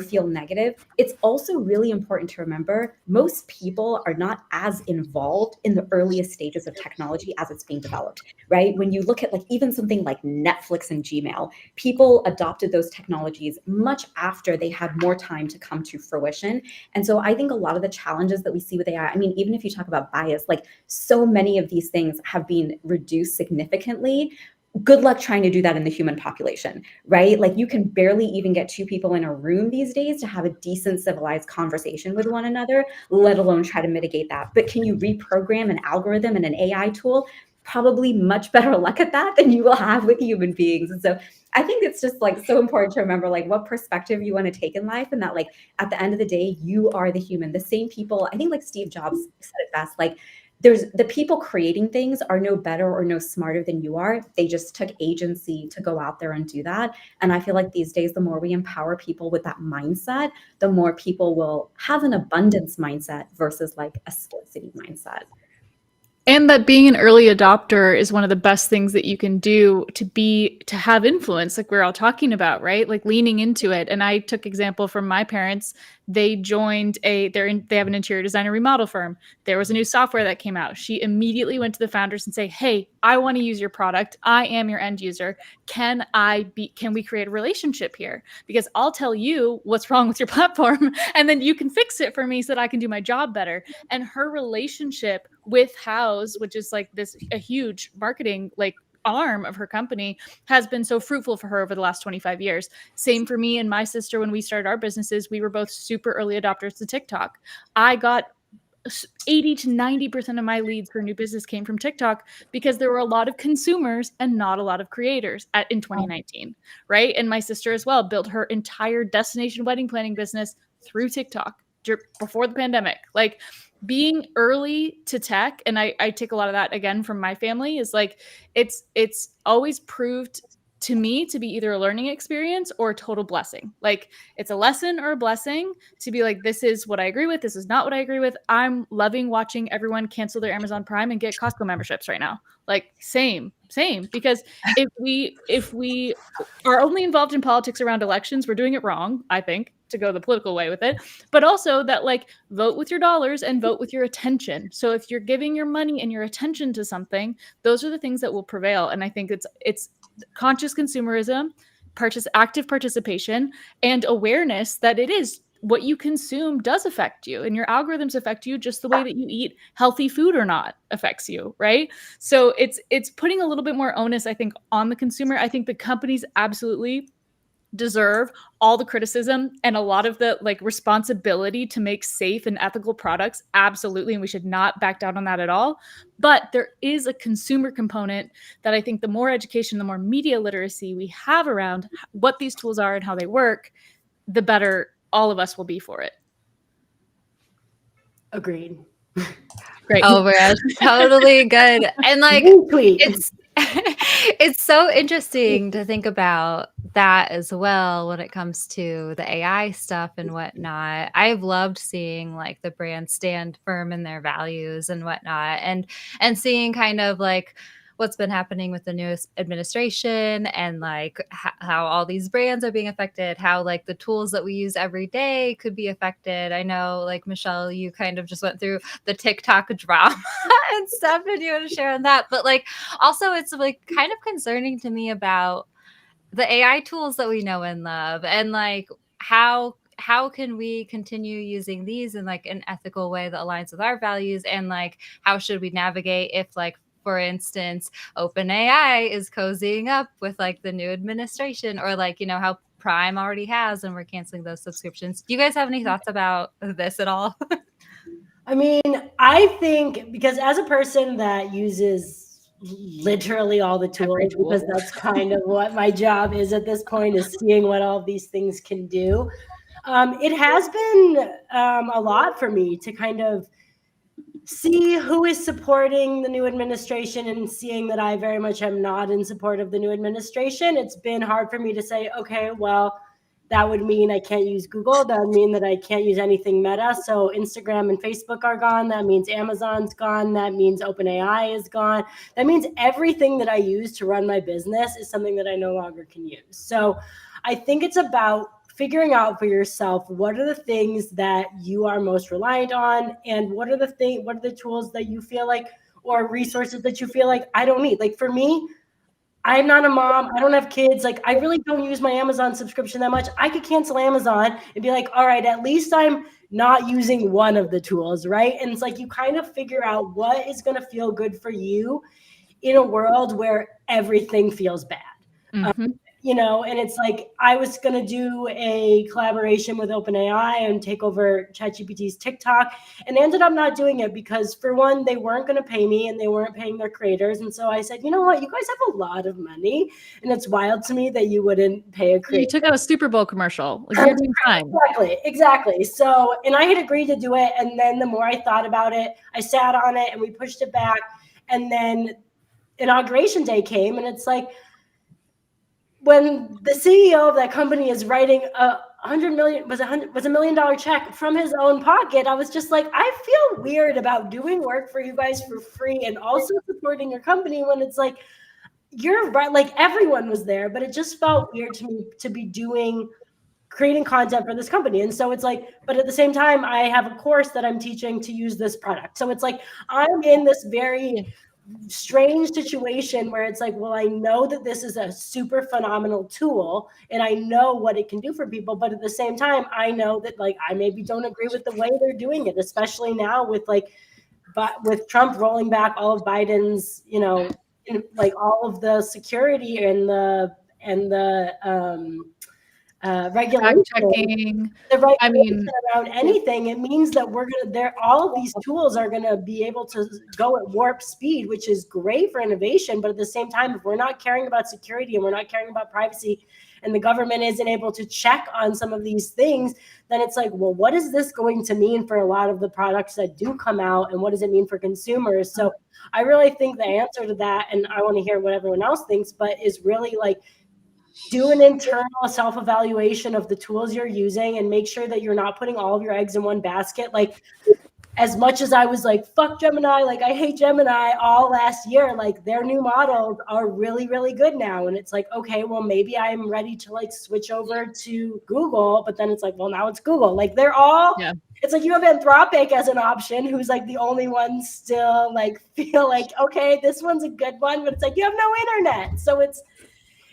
feel negative. It's also really important to remember most people are not as involved in the earliest stages of technology as it's being developed, right? When you look at like even something like Netflix and Gmail, people adopted those technologies much after they had more time to come to fruition. And so I think a lot of the challenges that we see with AI, I mean, even if you talk about bias, like so many of these things have been reduced significantly. Good luck trying to do that in the human population, right? Like you can barely even get two people in a room these days to have a decent civilized conversation with one another, let alone try to mitigate that. But can you reprogram an algorithm and an AI tool? Probably much better luck at that than you will have with human beings. And so I think it's just like so important to remember like what perspective you want to take in life, and that like at the end of the day, you are the human. The same people, I think like Steve Jobs said it best, like there's the people creating things are no better or no smarter than you are. They just took agency to go out there and do that. And I feel like these days, the more we empower people with that mindset, the more people will have an abundance mindset versus like a scarcity mindset. And that being an early adopter is one of the best things that you can do to have influence, like we're all talking about, right? Like leaning into it. And I took example from my parents. They joined they have an interior designer remodel firm. There was a new software that came out. She immediately went to the founders and say, hey, I want to use your product. I am your end user. Can we create a relationship here? Because I'll tell you what's wrong with your platform and then you can fix it for me so that I can do my job better. And her relationship with House, which is like a huge marketing like arm of her company, has been so fruitful for her over the last 25 years. Same for me and my sister. When we started our businesses, we were both super early adopters to TikTok. I got 80 to 90% of my leads for new business came from TikTok because there were a lot of consumers and not a lot of creators in 2019, right? And my sister as well built her entire destination wedding planning business through TikTok before the pandemic. Like being early to tech, and I take a lot of that again from my family, is like it's always proved to me to be either a learning experience or a total blessing. Like it's a lesson or a blessing to be like, this is what I agree with. This is not what I agree with. I'm loving watching everyone cancel their Amazon Prime and get Costco memberships right now. Like same, because if we are only involved in politics around elections, we're doing it wrong, I think, to go the political way with it, but also that like vote with your dollars and vote with your attention. So if you're giving your money and your attention to something, those are the things that will prevail. And I think it's conscious consumerism, active participation, and awareness that it is what you consume does affect you, and your algorithms affect you just the way that you eat healthy food or not affects you, right? So it's putting a little bit more onus, I think, on the consumer. I think the companies absolutely deserve all the criticism and a lot of the like responsibility to make safe and ethical products, absolutely, and we should not back down on that at all. But there is a consumer component that I think the more education, the more media literacy we have around what these tools are and how they work, the better all of us will be for it. Agreed. Great. Oh my gosh, totally good. And like it's so interesting to think about that as well when it comes to the AI stuff and whatnot. I've loved seeing like the brands stand firm in their values and whatnot, and seeing kind of like what's been happening with the newest administration and like how all these brands are being affected, how like the tools that we use every day could be affected. I know like Michelle, you kind of just went through the TikTok drama and stuff, and you want to share on that. But like also it's like kind of concerning to me about the AI tools that we know and love, and like how can we continue using these in like an ethical way that aligns with our values, and like how should we navigate if like, for instance, OpenAI is cozying up with like the new administration, or like, you know, how Prime already has and we're canceling those subscriptions. Do you guys have any thoughts about this at all? I mean, I think because as a person that uses literally all the tools, because that's kind of what my job is at this point, is seeing what all these things can do. It has been a lot for me to kind of see who is supporting the new administration and seeing that I very much am not in support of the new administration. It's been hard for me to say, okay, well, that would mean I can't use Google. That would mean that I can't use anything Meta. So Instagram and Facebook are gone. That means Amazon's gone. That means OpenAI is gone. That means everything that I use to run my business is something that I no longer can use. So I think it's about figuring out for yourself what are the things that you are most reliant on, and what are the tools that you feel like, or resources that you feel like I don't need. Like for me, I'm not a mom. I don't have kids. Like I really don't use my Amazon subscription that much. I could cancel Amazon and be like, all right, at least I'm not using one of the tools, right? And it's like you kind of figure out what is going to feel good for you in a world where everything feels bad. Mm-hmm. And it's like I was going to do a collaboration with OpenAI and take over ChatGPT's TikTok, and ended up not doing it because, for one, they weren't going to pay me and they weren't paying their creators. And so I said, you know what? You guys have a lot of money, and it's wild to me that you wouldn't pay a creator. You took out a Super Bowl commercial. Like, you're doing fine. Exactly. So, and I had agreed to do it. And then the more I thought about it, I sat on it and we pushed it back. And then Inauguration Day came, and it's like, when the CEO of that company is writing $100 million was $1 million check from his own pocket, I was just like, I feel weird about doing work for you guys for free and also supporting your company when it's like, you're right, like everyone was there, but it just felt weird to me to be creating content for this company. And so it's like, but at the same time, I have a course that I'm teaching to use this product. So it's like, I'm in this very strange situation where it's like, well, I know that this is a super phenomenal tool and I know what it can do for people, but at the same time, I know that like I maybe don't agree with the way they're doing it, especially now with with Trump rolling back all of Biden's, like all of the security and the regulation, around anything. It means that all of these tools are gonna be able to go at warp speed, which is great for innovation. But at the same time, if we're not caring about security and we're not caring about privacy, and the government isn't able to check on some of these things, then it's like, well, what is this going to mean for a lot of the products that do come out, and what does it mean for consumers? So I really think the answer to that, and I want to hear what everyone else thinks, but is really like, do an internal self-evaluation of the tools you're using and make sure that you're not putting all of your eggs in one basket. Like, as much as I was like, fuck Gemini, like I hate Gemini all last year, like their new models are really, really good now. And it's like, okay, well, maybe I'm ready to like switch over to Google, but then it's like, well, now it's Google. Like they're all, it's like you have Anthropic as an option, who's like the only one still like feel like, okay, this one's a good one, but it's like, you have no internet. So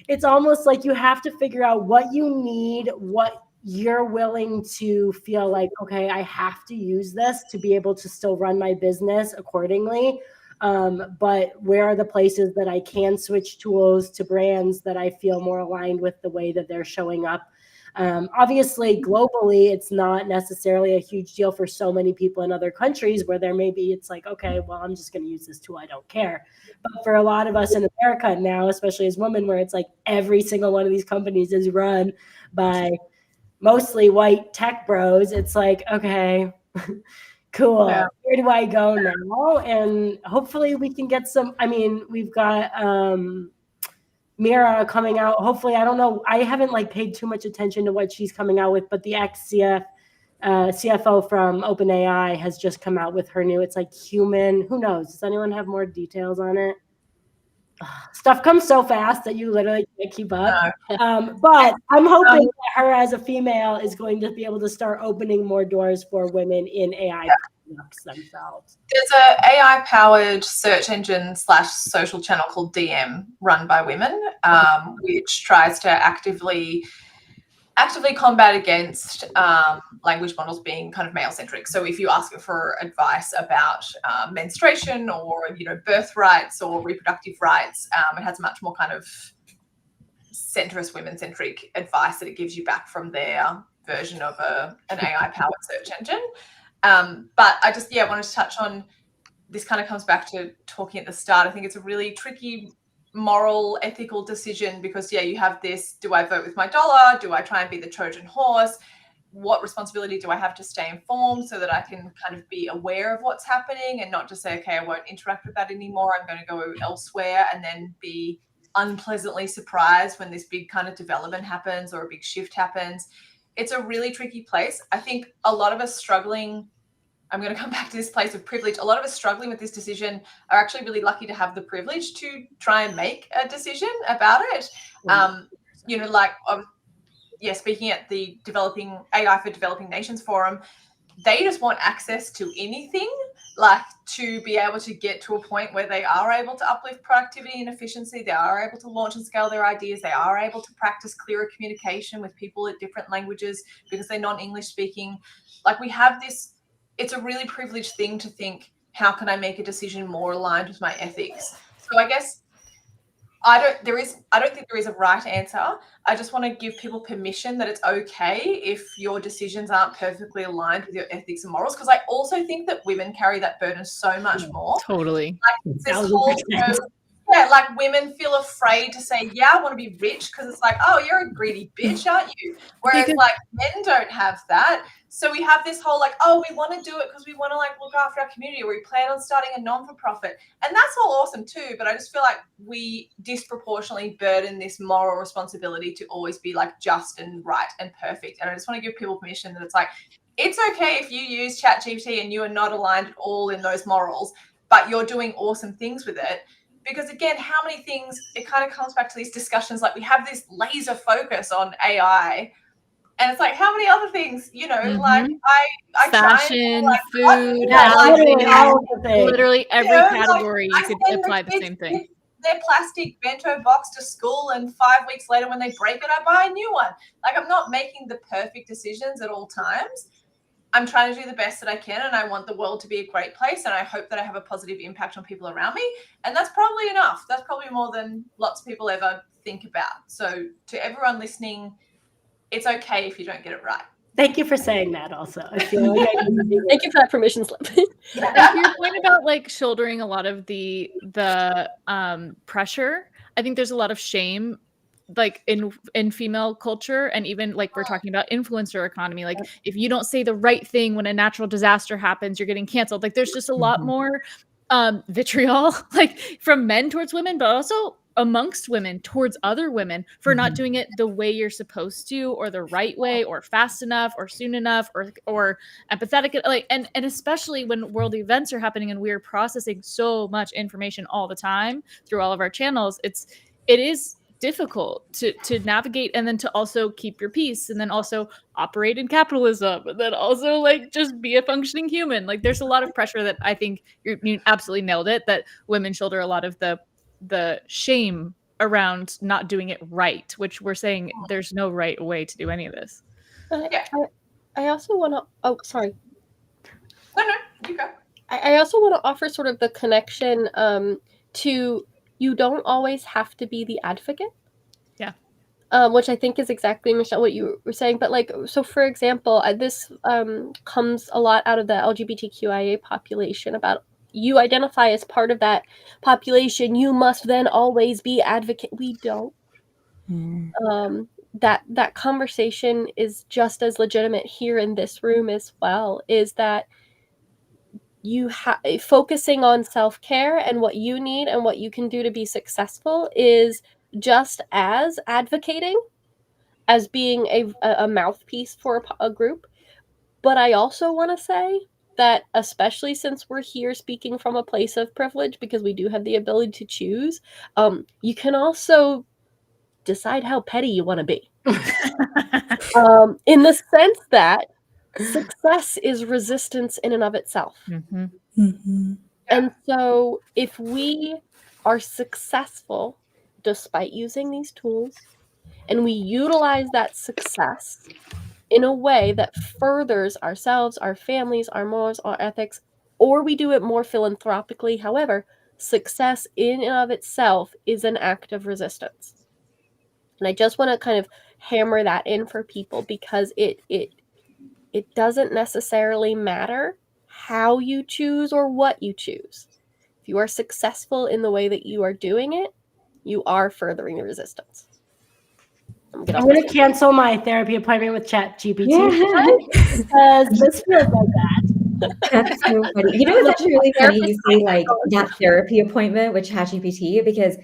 it's almost like you have to figure out what you need, what you're willing to feel like, okay, I have to use this to be able to still run my business accordingly. But where are the places that I can switch tools to brands that I feel more aligned with the way that they're showing up? Obviously, globally, it's not necessarily a huge deal for so many people in other countries where it's like, okay, well, I'm just going to use this tool. I don't care. But for a lot of us in America now, especially as women, where it's like every single one of these companies is run by mostly white tech bros, it's like, okay, cool. Yeah. Where do I go now? And hopefully we can get we've got Mira coming out. Hopefully, I don't know. I haven't like paid too much attention to what she's coming out with, but the CFO from OpenAI has just come out with her new, it's like human. Who knows? Does anyone have more details on it? Stuff comes so fast that you literally can't keep up. But I'm hoping that her as a female is going to be able to start opening more doors for women in AI products themselves. There's a AI-powered search engine / social channel called DM run by women, which tries to actively combat against language models being kind of male-centric. So if you ask it for advice about menstruation or birth rights or reproductive rights, it has much more kind of centrist, women-centric advice that it gives you back from their version of an AI-powered search engine. But I just wanted to touch on this. Kind of comes back to talking at the start. I think it's a really tricky moral, ethical decision because you have this: do I vote with my dollar? Do I try and be the Trojan horse? what responsibility do I have to stay informed so that I can kind of be aware of what's happening and not just say, okay, I won't interact with that anymore. I'm going to go elsewhere, and then be unpleasantly surprised when this big kind of development happens or a big shift happens. It's a really tricky place. I think a lot of us struggling, I'm going to come back to this place of privilege. A lot of us struggling with this decision are actually really lucky to have the privilege to try and make a decision about it. You know, like, speaking at the Developing AI for Developing Nations Forum, they just want access to anything, like to be able to get to a point where they are able to uplift productivity and efficiency. They are able to launch and scale their ideas. They are able to practice clearer communication with people at different languages because they're non-English speaking. Like, we have this, it's a really privileged thing to think, how can I make a decision more aligned with my ethics? So I guess I don't think there is a right answer. I just want to give people permission that it's okay if your decisions aren't perfectly aligned with your ethics and morals, because I also think that women carry that burden so much more. Totally. Like, this whole, like, women feel afraid to say, yeah, I want to be rich, because it's like, oh, you're a greedy bitch, aren't you? Whereas like, men don't have that. So we have this whole like, oh, we want to do it because we want to like look after our community, or we plan on starting a non-for-profit. And that's all awesome too. But I just feel like we disproportionately burden this moral responsibility to always be like just and right and perfect. And I just want to give people permission that it's like, it's okay if you use ChatGPT and you are not aligned at all in those morals, but you're doing awesome things with it. Because again, how many things, it kind of comes back to these discussions, like we have this laser focus on AI, and it's like, how many other things, you know, like I fashion, try and, food, literally every category you could apply the same thing. Their plastic bento box to school, and 5 weeks later when they break it, I buy a new one. Like, I'm not making the perfect decisions at all times. I'm trying to do the best that I can, and I want the world to be a great place, and I hope that I have a positive impact on people around me. And that's probably enough. That's probably more than lots of people ever think about. So to everyone listening, it's okay if you don't get it right. Thank you for saying that also. I feel like thank you for that permission slip. And your point about like shouldering a lot of the pressure, I think there's a lot of shame like in female culture, and even like we're talking about influencer economy, like if you don't say the right thing when a natural disaster happens, you're getting canceled. Like there's just a lot more vitriol like from men towards women, but also amongst women towards other women for not doing it the way you're supposed to, or the right way, or fast enough, or soon enough, or empathetic, like, and especially when world events are happening and we're processing so much information all the time through all of our channels, it is difficult to navigate, and then to also keep your peace, and then also operate in capitalism, and then also like just be a functioning human. Like there's a lot of pressure that I think you absolutely nailed it, that women shoulder a lot of the shame around not doing it right, which we're saying there's no right way to do any of this. I also want to, oh, sorry. No, you go. I also want to offer sort of the connection to, you don't always have to be the advocate. Yeah. Which I think is exactly, Michelle, what you were saying. But like, so for example, this comes a lot out of the LGBTQIA population, about you identify as part of that population, you must then always be advocate. We don't. That conversation is just as legitimate here in this room as well, is that you focusing on self-care and what you need and what you can do to be successful is just as advocating as being a mouthpiece for a group. But I also want to say that, especially since we're here speaking from a place of privilege, because we do have the ability to choose, you can also decide how petty you want to be. In the sense that success is resistance in and of itself. And so if we are successful despite using these tools, and we utilize that success in a way that furthers ourselves, our families, our morals, our ethics, or we do it more philanthropically, however, success in and of itself is an act of resistance. And I just want to kind of hammer that in for people, because it doesn't necessarily matter how you choose or what you choose. If you are successful in the way that you are doing it, you are furthering the resistance. I'm going to cancel my therapy appointment with ChatGPT Yeah. because this feels like that. That's so funny. You know, it's actually really funny you say like that therapy appointment with ChatGPT, because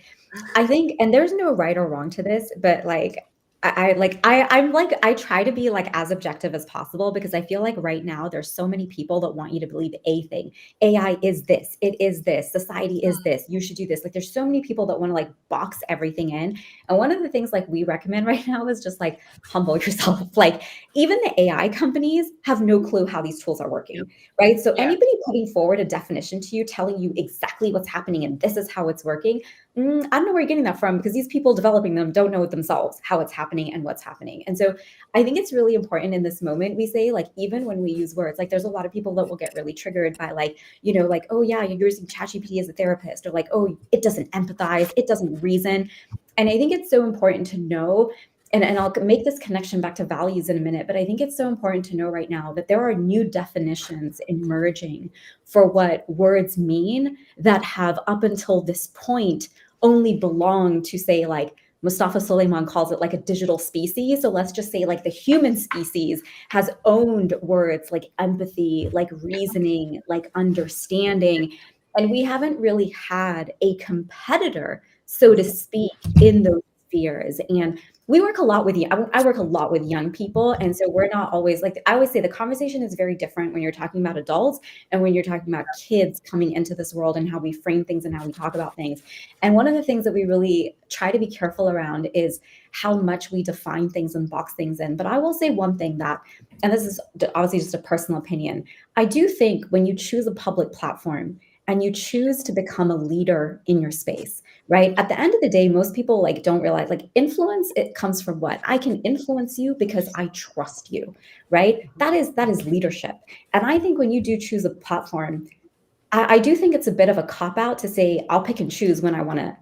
I think, and there's no right or wrong to this, but like I try to be like as objective as possible, because I feel like right now there's so many people that want you to believe a thing. AI is this, it is this, society is this, you should do this. Like there's so many people that want to like box everything in. And one of the things like we recommend right now is just like humble yourself. Like even the AI companies have no clue how these tools are working, right? So anybody putting forward a definition to you, telling you exactly what's happening and this is how it's working, I don't know where you're getting that from, because these people developing them don't know themselves how it's happening and what's happening. And so I think it's really important in this moment, we say, like, even when we use words, like there's a lot of people that will get really triggered by like, you know, like, oh yeah, you're using ChatGPT as a therapist, or like, oh, it doesn't empathize, it doesn't reason. And I think it's so important to know, and I'll make this connection back to values in a minute, but I think it's so important to know right now that there are new definitions emerging for what words mean that have up until this point only belong to, say, like Mustafa Suleyman calls it like a digital species. So let's just say like the human species has owned words like empathy, like reasoning, like understanding. And we haven't really had a competitor, so to speak, in those spheres. And we work a lot with I work a lot with young people. And so we're not always like, I always say the conversation is very different when you're talking about adults and when you're talking about kids coming into this world and how we frame things and how we talk about things. And one of the things that we really try to be careful around is how much we define things and box things in. But I will say one thing that, and this is obviously just a personal opinion, I do think when you choose a public platform and you choose to become a leader in your space, right? At the end of the day, most people like don't realize like influence, it comes from what? I can influence you because I trust you, right? That is leadership. And I think when you do choose a platform, I do think it's a bit of a cop-out to say I'll pick and choose when I want to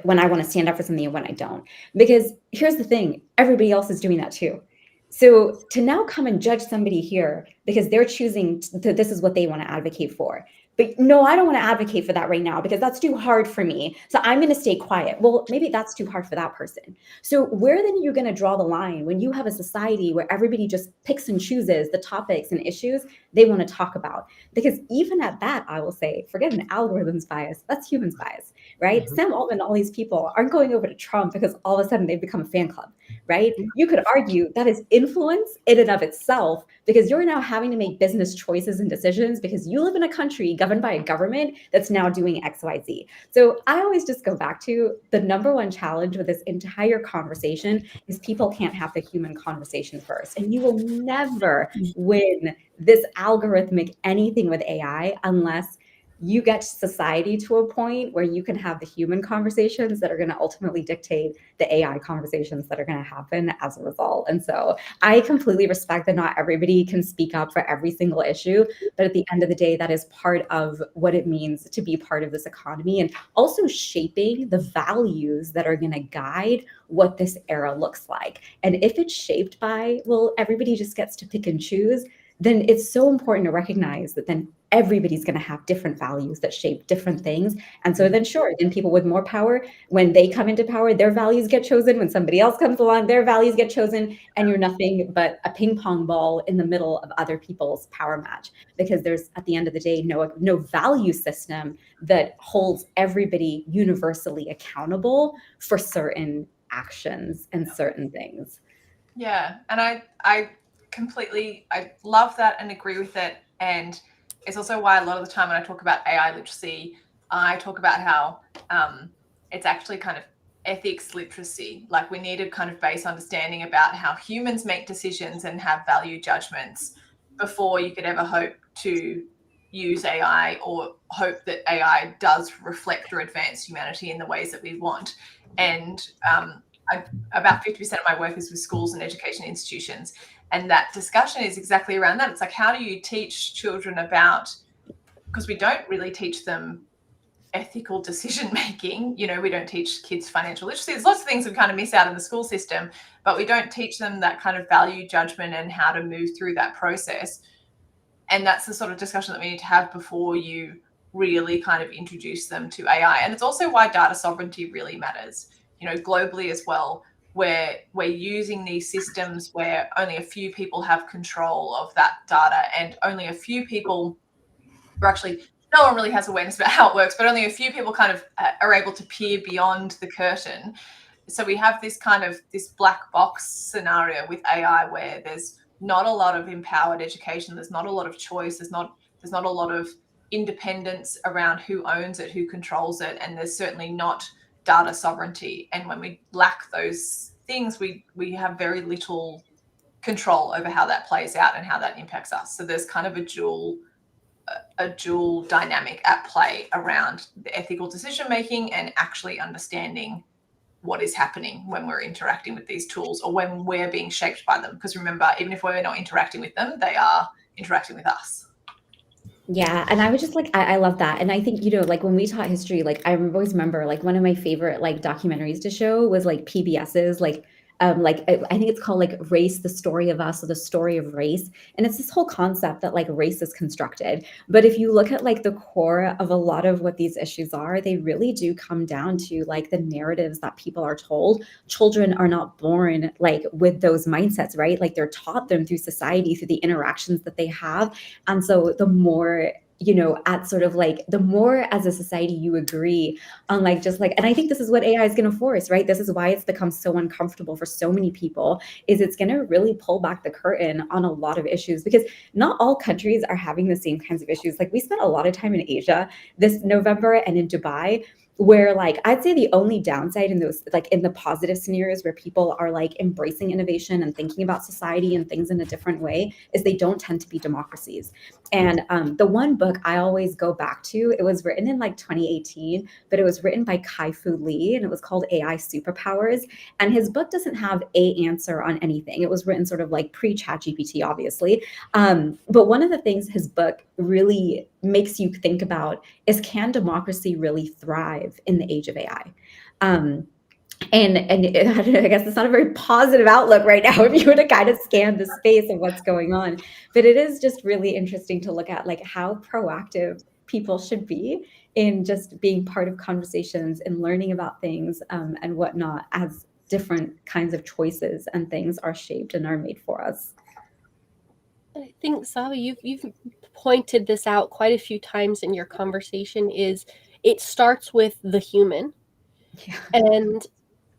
when I want to stand up for something and when I don't. Because here's the thing, everybody else is doing that too. So to now come and judge somebody here because they're choosing this is what they want to advocate for. But no, I don't want to advocate for that right now because that's too hard for me. So I'm going to stay quiet. Well, maybe that's too hard for that person. So where then are you going to draw the line when you have a society where everybody just picks and chooses the topics and issues they want to talk about? Because even at that, I will say, forget an algorithm's bias, that's human's bias, right? Sam Altman, all these people aren't going over to Trump because all of a sudden they've become a fan club, right? You could argue that is influence in and of itself because you're now having to make business choices and decisions because you live in a country governed by a government that's now doing X, Y, Z. So I always just go back to the number one challenge with this entire conversation is people can't have the human conversation first. And you will never win this algorithmic anything with AI unless you get society to a point where you can have the human conversations that are going to ultimately dictate the AI conversations that are going to happen as a result. And so I completely respect that not everybody can speak up for every single issue, but at the end of the day, that is part of what it means to be part of this economy and also shaping the values that are going to guide what this era looks like. And if it's shaped by, well, everybody just gets to pick and choose, then it's so important to recognize that then everybody's going to have different values that shape different things. And so then sure, then people with more power, when they come into power, their values get chosen. When somebody else comes along, their values get chosen. And you're nothing but a ping pong ball in the middle of other people's power match. Because there's, at the end of the day, no value system that holds everybody universally accountable for certain actions and certain things. Yeah, and I love that and agree with it. And it's also why a lot of the time when I talk about AI literacy, I talk about how it's actually kind of ethics literacy. Like we need a kind of base understanding about how humans make decisions and have value judgments before you could ever hope to use AI or hope that AI does reflect or advance humanity in the ways that we want. And about 50% of my work is with schools and education institutions. And that discussion is exactly around that. It's like, how do you teach children about, because we don't really teach them ethical decision-making. You know, we don't teach kids financial literacy. There's lots of things we kind of miss out in the school system, but we don't teach them that kind of value judgment and how to move through that process. And that's the sort of discussion that we need to have before you really kind of introduce them to AI. And it's also why data sovereignty really matters. You know, globally as well, where we're using these systems where only a few people have control of that data, and only a few people, or actually no one really has awareness about how it works, but only a few people kind of are able to peer beyond the curtain. So we have this kind of this black box scenario with AI where there's not a lot of empowered education, there's not a lot of choice, there's not a lot of independence around who owns it, who controls it, and there's certainly not data sovereignty. And when we lack those things, we have very little control over how that plays out and how that impacts us. So there's kind of a dual dynamic at play around the ethical decision making and actually understanding what is happening when we're interacting with these tools or when we're being shaped by them. Because remember, even if we're not interacting with them, they are interacting with us. Yeah, and I was just like, I love that. And I think, like when we taught history, like I always remember like one of my favorite like documentaries to show was like PBS's like I think it's called like Race, the Story of Us, or the Story of Race. And it's this whole concept that like race is constructed. But if you look at like the core of a lot of what these issues are, they really do come down to like the narratives that people are told. Children are not born like with those mindsets, right? Like they're taught them through society, through the interactions that they have. And so the more at sort of like the more as a society you agree on like just like, and I think this is what AI is going to force, right? This is why it's become so uncomfortable for so many people, is it's going to really pull back the curtain on a lot of issues, because not all countries are having the same kinds of issues. Like we spent a lot of time in Asia this November and in Dubai, where like I'd say the only downside in those, like in the positive scenarios where people are like embracing innovation and thinking about society and things in a different way, is they don't tend to be democracies. And the one book I always go back to, it was written in like 2018, but it was written by Kai-Fu Lee, and it was called AI Superpowers. And his book doesn't have a answer on anything. It was written sort of like pre-ChatGPT, obviously. But one of the things his book really makes you think about is, can democracy really thrive in the age of AI? And I guess it's not a very positive outlook right now if you were to kind of scan the space of what's going on. But it is just really interesting to look at like how proactive people should be in just being part of conversations and learning about things and whatnot, as different kinds of choices and things are shaped and are made for us. I think, Sabba, you've pointed this out quite a few times in your conversation, is it starts with the human. Yeah. And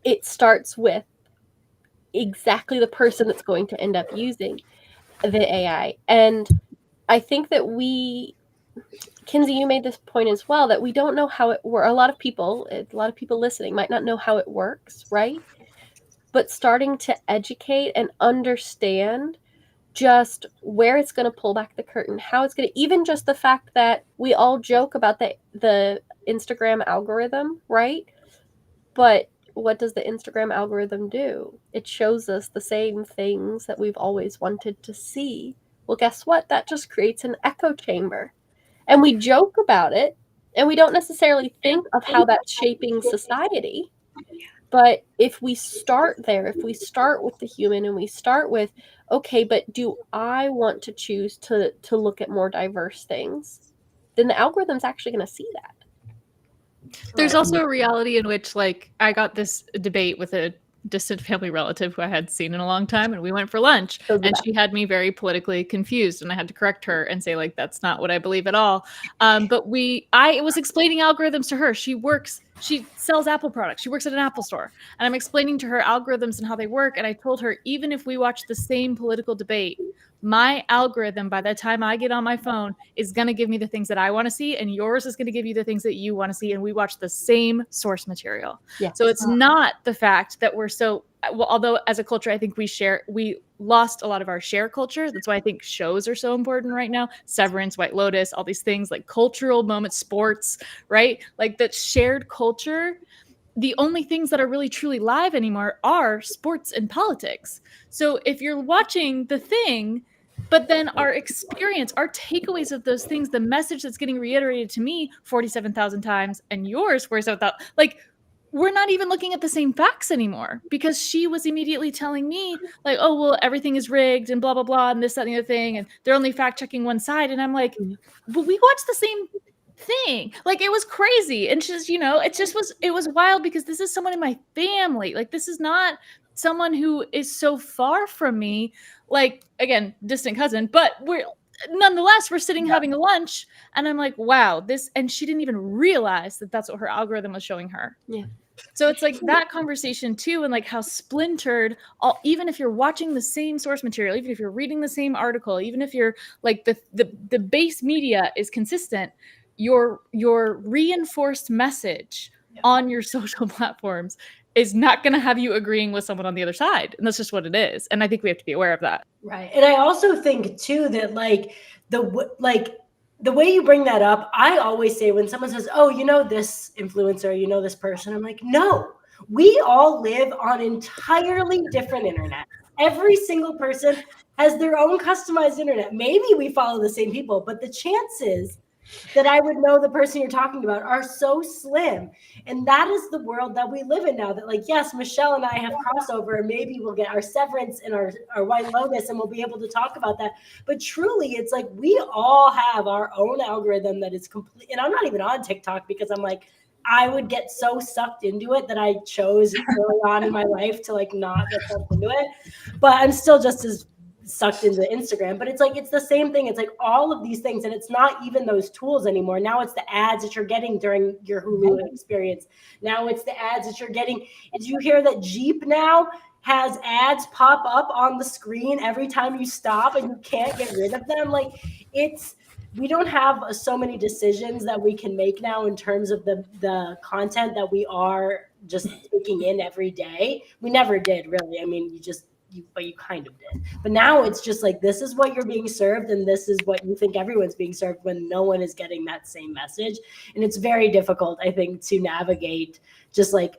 it starts with exactly the person that's going to end up using the AI. And I think that Kinsey, you made this point as well, that we don't know how it works. A lot of people listening might not know how it works, right? But starting to educate and understand just where it's going to pull back the curtain, how it's going to, even just the fact that we all joke about the Instagram algorithm, right? But what does the Instagram algorithm do? It shows us the same things that we've always wanted to see. Well, guess what? That just creates an echo chamber. And we joke about it, and we don't necessarily think of how that's shaping society. But if we start there, if we start with the human and we start with, okay, but do I want to choose to look at more diverse things? Then the algorithm's actually going to see that. There's also a reality in which, like, I got this debate with a distant family relative who I had seen in a long time, and we went for lunch, and she had me very politically confused, and I had to correct her and say, like, that's not what I believe at all. But I was explaining algorithms to her. She sells Apple products. She works at an Apple store, and I'm explaining to her algorithms and how they work. And I told her, even if we watch the same political debate, my algorithm, by the time I get on my phone, is going to give me the things that I want to see, and yours is going to give you the things that you want to see, and we watch the same source material. Yes. So it's not the fact that we're so, well, although as a culture, I think we lost a lot of our share culture. That's why I think shows are so important right now. Severance, White Lotus, all these things, like cultural moments, sports, right? Like that shared culture. The only things that are really truly live anymore are sports and politics. So if you're watching the thing, but then our experience, our takeaways of those things, the message that's getting reiterated to me 47,000 times and yours 47,000, like, we're not even looking at the same facts anymore, because she was immediately telling me like, oh, well, everything is rigged and blah, blah, blah, and this, that, and the other thing. And they're only fact checking one side. And I'm like, but we watched the same thing. Like, it was crazy. And just, it was wild, because this is someone in my family. Like, this is not someone who is so far from me, like, again, distant cousin, but we're sitting having a lunch, and I'm like, wow, this, and she didn't even realize that that's what her algorithm was showing her. Yeah. So it's like that conversation too, and like how splintered, even if you're watching the same source material, even if you're reading the same article, even if you're like the base media is consistent, your reinforced message on your social platforms is not going to have you agreeing with someone on the other side. And that's just what it is. And I think we have to be aware of that. Right. And I also think too that the way you bring that up, I always say when someone says, oh, you know, this influencer, you know, this person, I'm like, no, we all live on entirely different internet. Every single person has their own customized internet. Maybe we follow the same people, but the chances that I would know the person you're talking about are so slim. And that is the world that we live in now, that like, yes, Michelle and I have crossover, and maybe we'll get our Severance and our White Lotus and we'll be able to talk about that. But truly, it's like we all have our own algorithm that is complete. And I'm not even on TikTok because I'm like, I would get so sucked into it that I chose early on in my life to like not get sucked into it. But I'm still just as sucked into Instagram. But it's like, it's the same thing. It's like all of these things, and it's not even those tools anymore. Now it's the ads that you're getting during your Hulu experience. Now it's the ads that you're getting. Did you hear that Jeep now has ads pop up on the screen every time you stop and you can't get rid of them? Like, we don't have so many decisions that we can make now in terms of the content that we are just taking in every day. We never did, really. I mean, but you kind of did. But now it's just like, this is what you're being served, and this is what you think everyone's being served when no one is getting that same message. And it's very difficult, I think, to navigate just like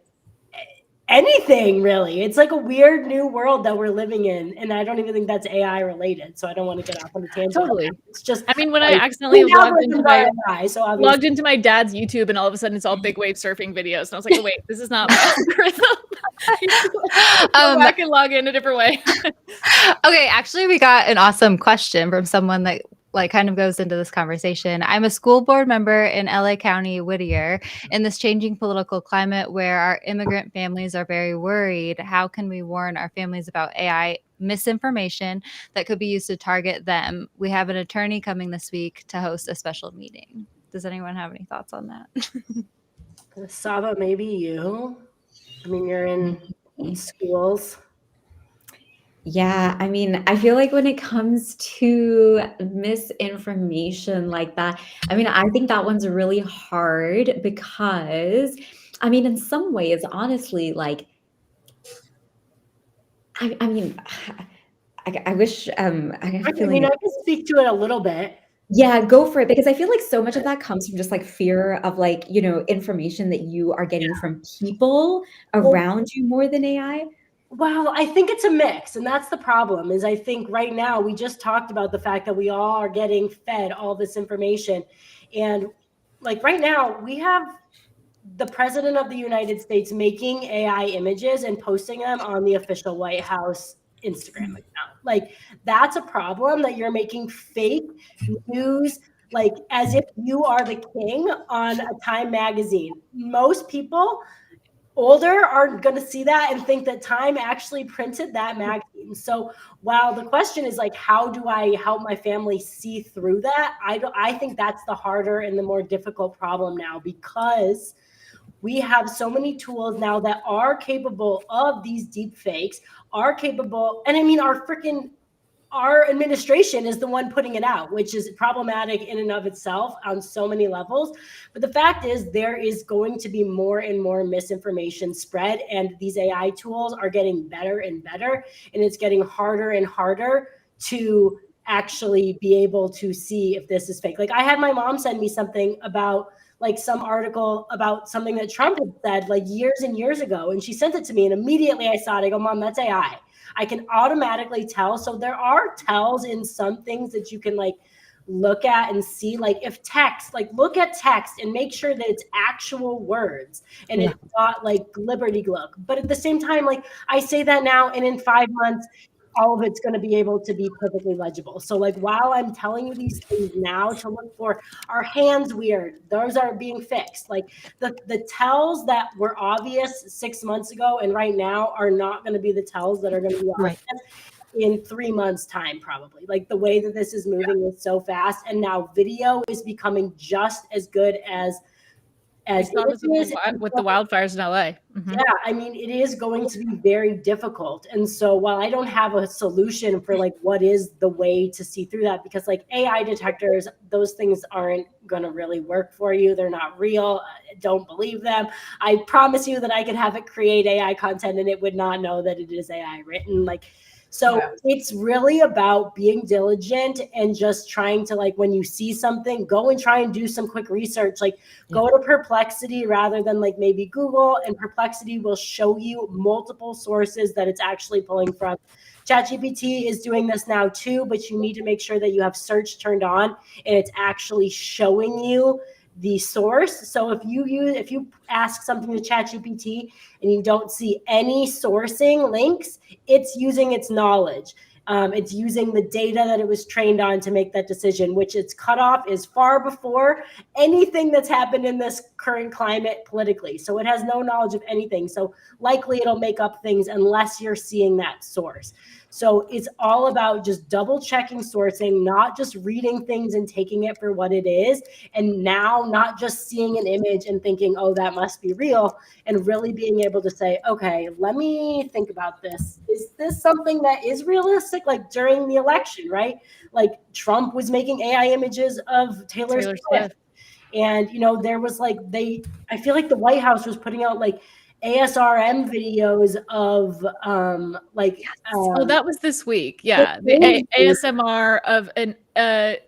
anything, really. It's like a weird new world that we're living in, and I don't even think that's AI related, so I don't want to get off on a tangent. Totally. It's just, I mean, when I accidentally logged into my dad's YouTube, and all of a sudden it's all big wave surfing videos, and I was like, oh wait, this is not my algorithm. Go back and log in a different way. Okay, actually, we got an awesome question from someone that like kind of goes into this conversation. I'm a school board member in LA County, Whittier. In this changing political climate where our immigrant families are very worried, how can we warn our families about AI misinformation that could be used to target them? We have an attorney coming this week to host a special meeting. Does anyone have any thoughts on that? Sabba, maybe you. I mean, you're in schools. Yeah, I mean, I feel like when it comes to misinformation like that, I mean, I think that one's really hard because, I mean, in some ways, honestly, like, I mean, I wish, I can speak to it a little bit. Yeah, go for it, because I feel like so much of that comes from just like fear of like, you know, information that you are getting from people around you more than AI. Well, I think it's a mix, and that's the problem. Is I think right now we just talked about the fact that we all are getting fed all this information, and like right now we have the president of the United States making AI images and posting them on the official White House Instagram account. Like, that's a problem, that you're making fake news, like as if you are the king on a Time magazine. Most people older are going to see that and think that Time actually printed that magazine. So while the question is like, how do I help my family see through that? I think that's the harder and the more difficult problem now, because we have so many tools now that are capable of these deep fakes, are capable. And I mean, our administration is the one putting it out, which is problematic in and of itself on so many levels. But the fact is, there is going to be more and more misinformation spread, and these AI tools are getting better and better, and it's getting harder and harder to actually be able to see if this is fake. Like, I had my mom send me something about like some article about something that Trump had said like years and years ago, and she sent it to me, and immediately I saw it. I go, Mom, that's AI. I can automatically tell. So there are tells in some things that you can like look at and see, like if text, like look at text and make sure that it's actual words and it's not like glibberty glub. But at the same time, like I say that now, and in 5 months, all of it's going to be able to be perfectly legible. So like while I'm telling you these things now to look for, are hands weird? Those are being fixed. Like the tells that were obvious 6 months ago and right now are not going to be the tells that are going to be obvious in 3 months time, probably. Like the way that this is moving is so fast. And now video is becoming just as good as with the wildfires in LA. Yeah, I mean, it is going to be very difficult. And so while I don't have a solution for like what is the way to see through that, because like AI detectors, those things aren't going to really work for you. They're not real. Don't believe them. I promise you that I could have it create AI content and it would not know that it is AI written. Like, so it's really about being diligent and just trying to, like, when you see something, go and try and do some quick research, like go to Perplexity rather than like maybe Google, and Perplexity will show you multiple sources that it's actually pulling from. ChatGPT is doing this now too, but you need to make sure that you have search turned on and it's actually showing you the source. So if you ask something to ChatGPT and you don't see any sourcing links, it's using its knowledge. It's using the data that it was trained on to make that decision, which its cutoff is far before anything that's happened in this current climate politically. So it has no knowledge of anything. So likely it'll make up things unless you're seeing that source. So it's all about just double checking sourcing, not just reading things and taking it for what it is. And now not just seeing an image and thinking, oh, that must be real, and really being able to say, okay, let me think about this. Is this something that is realistic? Like during the election, right? Like Trump was making AI images of Taylor Swift. And, you know, there was like, I feel like the White House was putting out like ASRM videos of oh, that was this week. Yeah. The ASMR of an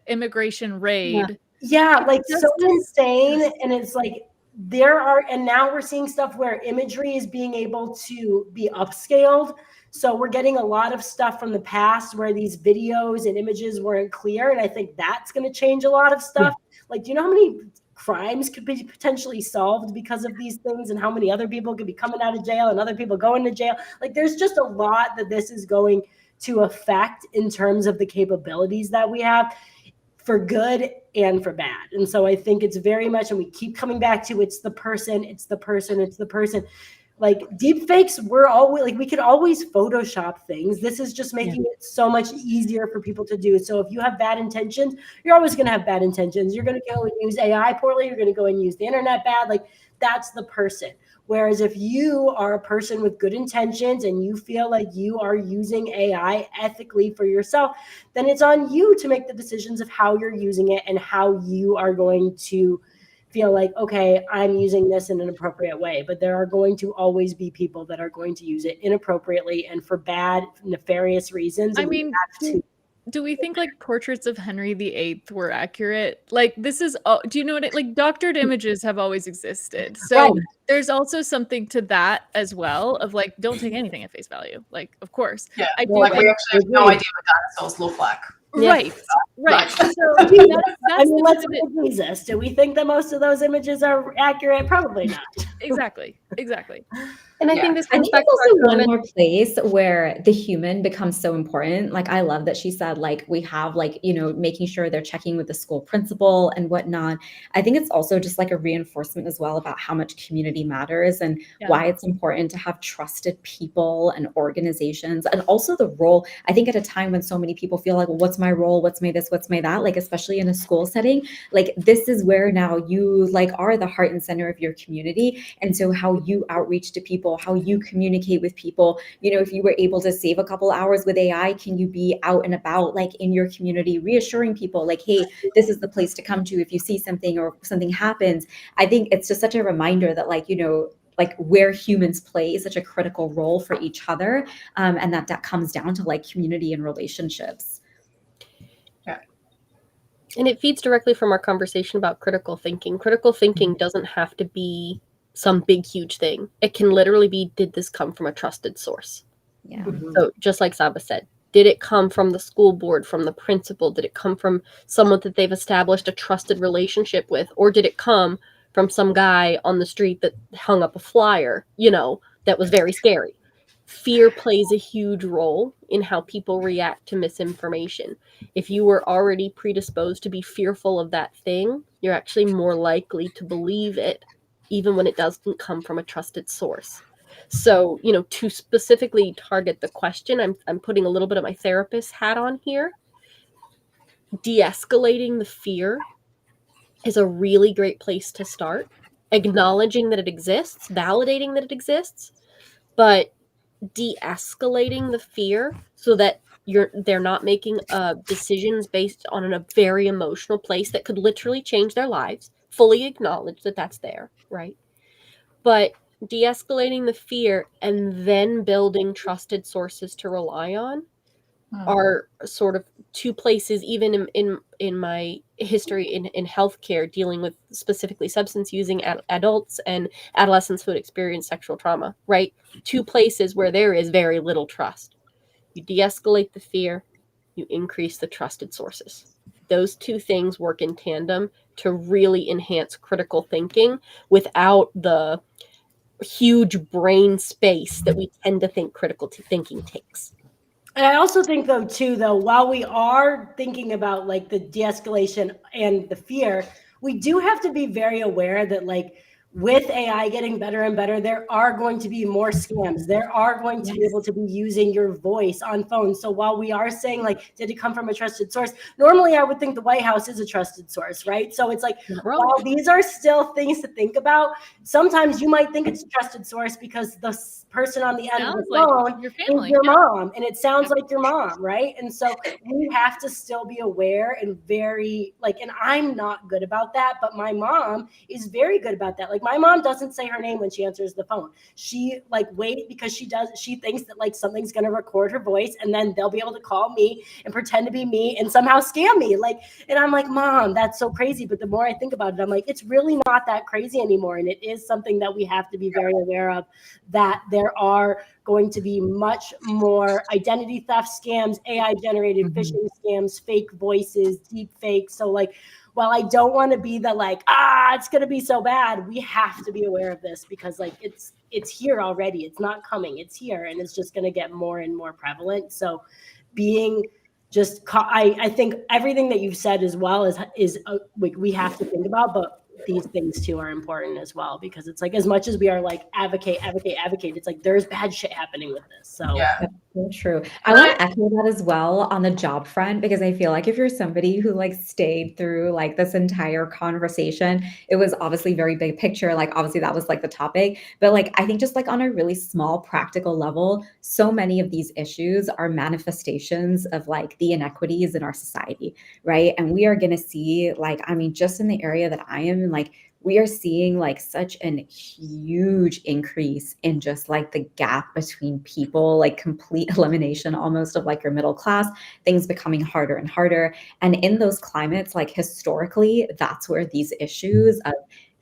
immigration raid. Yeah, like so insane. And it's like and now we're seeing stuff where imagery is being able to be upscaled. So we're getting a lot of stuff from the past where these videos and images weren't clear. And I think that's going to change a lot of stuff. Like, do you know how many crimes could be potentially solved because of these things, and how many other people could be coming out of jail and other people going to jail? Like, there's just a lot that this is going to affect in terms of the capabilities that we have, for good and for bad. And so I think it's very much, and we keep coming back to, it's the person. Like deep fakes, we could always Photoshop things. This is just making it so much easier for people to do. So if you have bad intentions, you're always going to have bad intentions. You're going to go and use AI poorly. You're going to go and use the internet bad. Like, that's the person. Whereas if you are a person with good intentions and you feel like you are using AI ethically for yourself, then it's on you to make the decisions of how you're using it and how you are going to feel like, okay, I'm using this in an appropriate way. But there are going to always be people that are going to use it inappropriately and for bad, nefarious reasons. I mean, do we think like portraits of Henry VIII were accurate? Like, this is do you know what like doctored images have always existed. So there's also something to that as well, of like, don't take anything at face value. Like, of course. Yeah. We actually have no idea what dinosaurs look like. Right. So Jesus. Do we think that most of those images are accurate? Probably not. Exactly. And I think this I comes think back it's to also our one more place where the human becomes so important. Like, I love that she said, like, we have, like, you know, making sure they're checking with the school principal and whatnot. I think it's also just like a reinforcement as well about how much community matters and why it's important to have trusted people and organizations, and also the role. I think at a time when so many people feel like, well, what's my role? What's my this? What's my that? Like, especially in a school setting, like, this is where now you like are the heart and center of your community. And so how you outreach to people, how you communicate with people, you know, if you were able to save a couple hours with AI, can you be out and about, like in your community, reassuring people like, hey, this is the place to come to if you see something or something happens. I think it's just such a reminder that, like, you know, like where humans play such a critical role for each other. And that comes down to like community and relationships. Yeah. And it feeds directly from our conversation about critical thinking. Critical thinking doesn't have to be some big, huge thing. It can literally be, did this come from a trusted source? Yeah. So just like Sabba said, did it come from the school board, from the principal? Did it come from someone that they've established a trusted relationship with? Or did it come from some guy on the street that hung up a flyer, you know, that was very scary? fear plays a huge role in how people react to misinformation. If you were already predisposed to be fearful of that thing, you're actually more likely to believe it, even when it doesn't come from a trusted source. So, to specifically target the question, I'm putting a little bit of my therapist hat on here. De-escalating the fear is a really great place to start. Acknowledging that it exists, validating that it exists, but de-escalating the fear so that they're not making decisions based on a very emotional place that could literally change their lives. Fully acknowledge that that's there, right? But de-escalating the fear and then building trusted sources to rely on are sort of two places, even in my history in healthcare, dealing with specifically substance using adults and adolescents who had experienced sexual trauma, right? Two places where there is very little trust. You de-escalate the fear, you increase the trusted sources. Those two things work in tandem to really enhance critical thinking without the huge brain space that we tend to think critical thinking takes. And I also think though, while we are thinking about like the de-escalation and the fear, we do have to be very aware that like with AI getting better and better, there are going to be more scams. There are going to be able to be using your voice on phones. So while we are saying like, did it come from a trusted source? Normally I would think the White House is a trusted source, right? So it's like, while these are still things to think about, sometimes you might think it's a trusted source because the person on the end of the phone is your mom, and it sounds like your mom, right? And so we have to still be aware and very like, and I'm not good about that, but my mom is very good about that. Like my mom doesn't say her name when she answers the phone. She like wait because she thinks that like something's going to record her voice and then they'll be able to call me and pretend to be me and somehow scam me. Like, and I'm like, Mom, that's so crazy. But the more I think about it, I'm like, it's really not that crazy anymore. And it is something that we have to be very aware of, that there are going to be much more identity theft scams, AI generated phishing scams, fake voices, deep fakes. So like, while I don't want to be the like, it's going to be so bad, we have to be aware of this because like it's here already. It's not coming. It's here, and it's just going to get more and more prevalent. So being just, I think everything that you've said as well is we have to think about, but these things too are important as well, because it's like, as much as we are like advocate, it's like there's bad shit happening with this. So yeah. That's so true. I want to echo that as well on the job front, because I feel like if you're somebody who like stayed through like this entire conversation, it was obviously very big picture. Like obviously that was like the topic, but like I think just like on a really small practical level, so many of these issues are manifestations of like the inequities in our society, right? And we are going to see like, I mean, just in the area that I am in, like we are seeing like such an huge increase in just like the gap between people, like complete elimination almost of like your middle class, things becoming harder and harder. And in those climates, like historically, that's where these issues of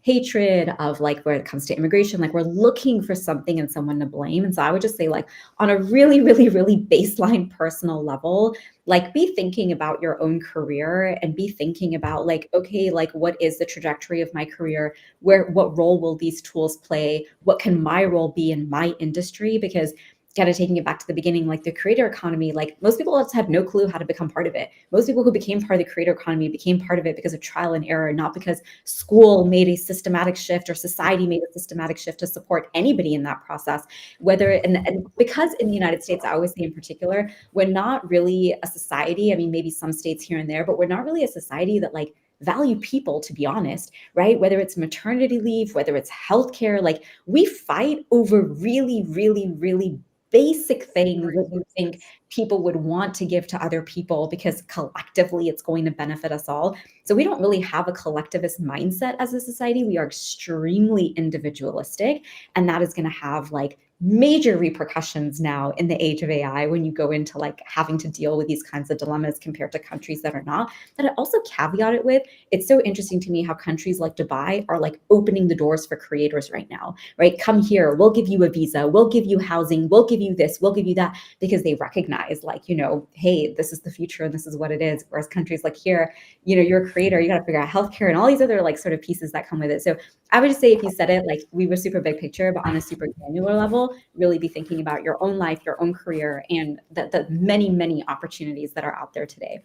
hatred, of like where it comes to immigration, like we're looking for something and someone to blame. And so I would just say like on a really, really, really baseline personal level, like be thinking about your own career and be thinking about like, okay, like what is the trajectory of my career? What role will these tools play? What can my role be in my industry? Because kind of taking it back to the beginning, like the creator economy, like most people just have no clue how to become part of it. Most people who became part of the creator economy became part of it because of trial and error, not because school made a systematic shift or society made a systematic shift to support anybody in that process. And because in the United States, I always say in particular, we're not really a society, I mean, maybe some states here and there, but we're not really a society that like value people, to be honest, right? Whether it's maternity leave, whether it's healthcare, like we fight over really, really, really basic things that we think people would want to give to other people because collectively it's going to benefit us all. So we don't really have a collectivist mindset as a society. We are extremely individualistic, and that is going to have like major repercussions now in the age of AI when you go into like having to deal with these kinds of dilemmas compared to countries that are not. But I also caveat it with, it's so interesting to me how countries like Dubai are like opening the doors for creators right now, right? Come here, we'll give you a visa, we'll give you housing, we'll give you this, we'll give you that, because they recognize like, you know, hey, this is the future and this is what it is. Whereas countries like here, you know, you're a creator, you got to figure out healthcare and all these other like sort of pieces that come with it. So I would just say, if you said it, like we were super big picture, but on a super granular level, professional, really be thinking about your own life, your own career, and the many, many opportunities that are out there today.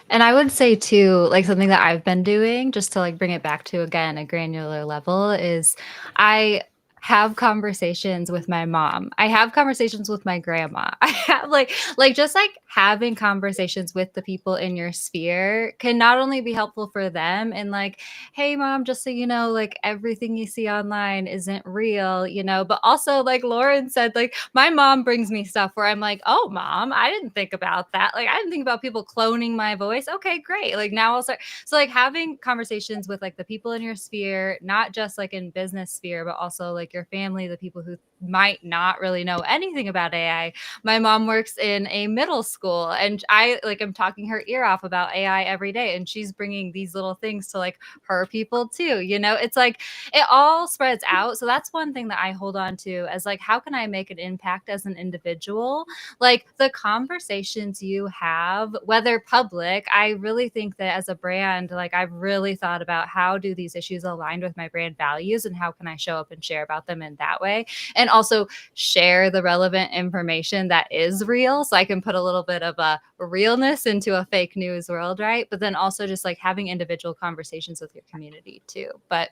And I would say too, like something that I've been doing just to like bring it back to, again, a granular level is I have conversations with my mom. I have conversations with my grandma. I have like just like having conversations with the people in your sphere can not only be helpful for them and like, hey mom, just so you know, like everything you see online isn't real, you know, but also like Lauren said, like my mom brings me stuff where I'm like, oh mom, I didn't think about that. Like I didn't think about people cloning my voice. Okay, great. Like now I'll start. So like having conversations with like the people in your sphere, not just like in business sphere, but also like your family, the people who might not really know anything about AI. My mom works in a middle school and I like am talking her ear off about AI every day and she's bringing these little things to like her people too, you know. It's like it all spreads out. So that's one thing that I hold on to as like, how can I make an impact as an individual? Like the conversations you have, whether public, I really think that as a brand, like I've really thought about how do these issues align with my brand values and how can I show up and share about them in that way, and also share the relevant information that is real so I can put a little bit of a realness into a fake news world, right? But then also just like having individual conversations with your community too. But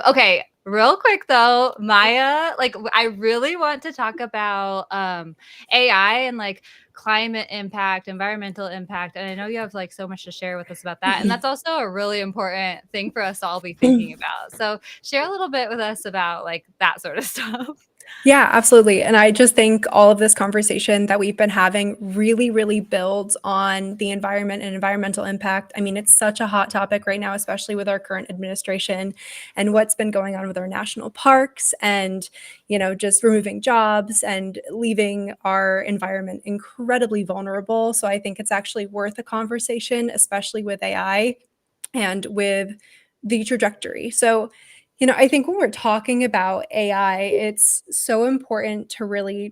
okay, real quick though, Maya, like I really want to talk about AI and like climate impact, environmental impact. And I know you have like so much to share with us about that. And that's also a really important thing for us to all be thinking about. So share a little bit with us about like that sort of stuff. Yeah, absolutely. And I just think all of this conversation that we've been having really, really builds on the environment and environmental impact. I mean, it's such a hot topic right now, especially with our current administration and what's been going on with our national parks and, you know, just removing jobs and leaving our environment incredibly vulnerable. So I think it's actually worth a conversation, especially with AI and with the trajectory. So, you know, I think when we're talking about AI, it's so important to really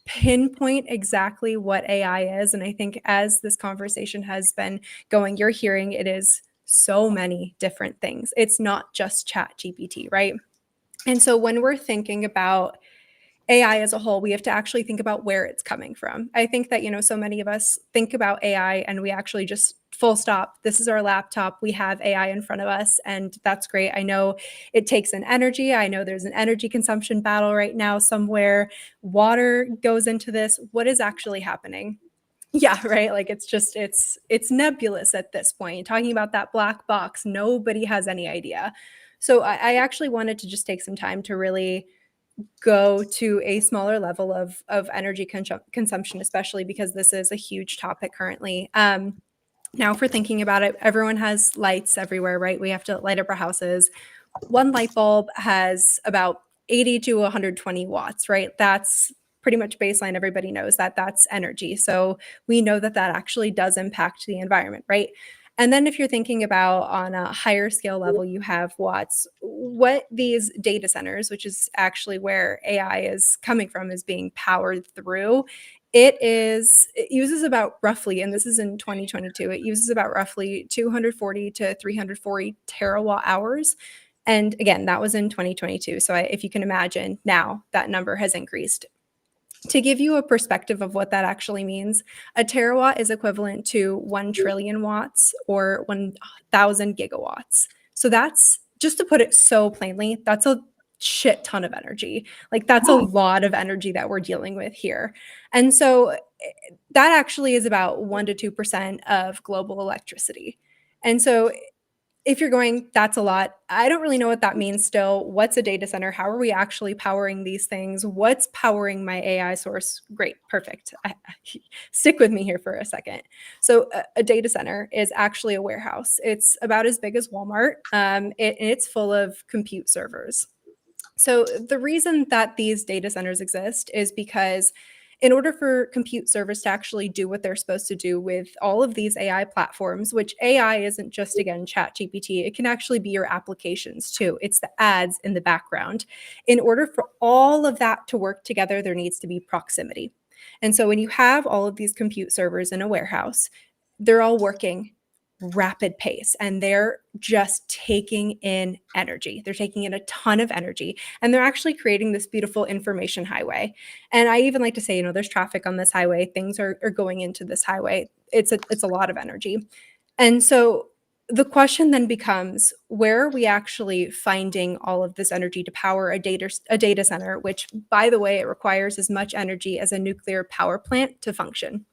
pinpoint exactly what AI is. And I think as this conversation has been going, you're hearing it is so many different things. It's not just Chat GPT, right? And so when we're thinking about AI as a whole, we have to actually think about where it's coming from. I think that, you know, so many of us think about AI and we actually just full stop. This is our laptop. We have AI in front of us, and that's great. I know it takes an energy. I know there's an energy consumption battle right now somewhere. Water goes into this. What is actually happening? Yeah, right. Like it's nebulous at this point. Talking about that black box, nobody has any idea. So I actually wanted to just take some time to really go to a smaller level of energy consumption, especially because this is a huge topic currently. Now, if we're thinking about it, everyone has lights everywhere, right? We have to light up our houses. One light bulb has about 80 to 120 watts, right? That's pretty much baseline. Everybody knows that that's energy. So we know that that actually does impact the environment, right? And then if you're thinking about on a higher scale level, you have watts. What these data centers, which is actually where AI is coming from, is being powered through. It uses about roughly, and this is in 2022, it uses about roughly 240 to 340 terawatt hours. And again, that was in 2022. So if you can imagine now, that number has increased. To give you a perspective of what that actually means, a terawatt is equivalent to 1 trillion watts or 1,000 gigawatts. So that's, just to put it so plainly, that's a shit ton of energy. Like that's a lot of energy that we're dealing with here. And so that actually is about 1 to 2% of global electricity. And so if you're going, that's a lot. I don't really know what that means still. What's a data center? How are we actually powering these things? What's powering my AI source? Great, perfect. Stick with me here for a second. So a data center is actually a warehouse. It's about as big as Walmart. It's full of compute servers. So the reason that these data centers exist is because in order for compute servers to actually do what they're supposed to do with all of these AI platforms, which AI isn't just, again, ChatGPT, it can actually be your applications too. It's the ads in the background. In order for all of that to work together, there needs to be proximity. And so when you have all of these compute servers in a warehouse, they're all working rapid pace, and they're just taking in energy. They're taking in a ton of energy, and they're actually creating this beautiful information highway. And I even like to say, there's traffic on this highway. Things are going into this highway. It's a lot of energy. And so the question then becomes, where are we actually finding all of this energy to power a data center, which, by the way, it requires as much energy as a nuclear power plant to function?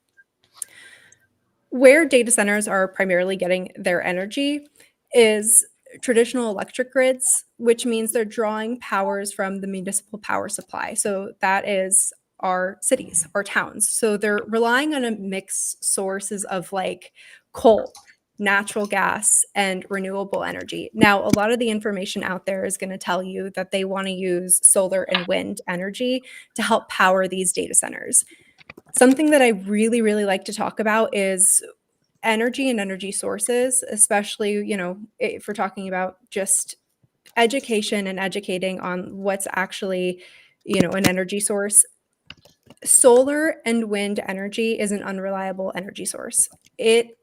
Where data centers are primarily getting their energy is traditional electric grids, which means they're drawing powers from the municipal power supply. So that is our cities, our towns. So they're relying on a mixed sources of like coal, natural gas, and renewable energy. Now, a lot of the information out there is going to tell you that they want to use solar and wind energy to help power these data centers. Something that I really, really like to talk about is energy and energy sources, especially, if we're talking about just education and educating on what's actually, an energy source. Solar and wind energy is an unreliable energy source. It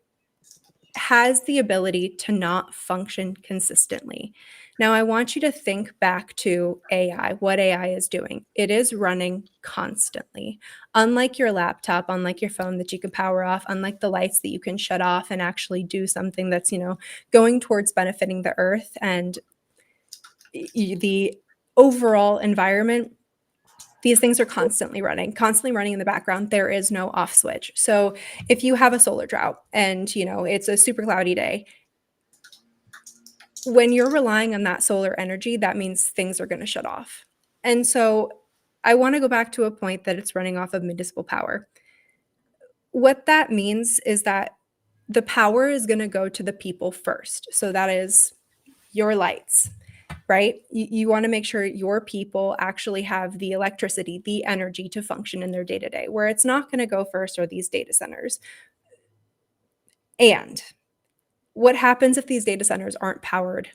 has the ability to not function consistently. Now, I want you to think back to AI, what AI is doing. It is running constantly. Unlike your laptop, unlike your phone that you can power off, unlike the lights that you can shut off and actually do something that's, going towards benefiting the earth and the overall environment. These things are constantly running in the background. There is no off switch. So if you have a solar drought and, it's a super cloudy day, when you're relying on that solar energy, that means things are going to shut off. And so I want to go back to a point that it's running off of municipal power. What that means is that the power is going to go to the people first. So that is your lights, right? You want to make sure your people actually have the electricity, the energy to function in their day-to-day. Where it's not going to go first are these data centers. And what happens if these data centers aren't powered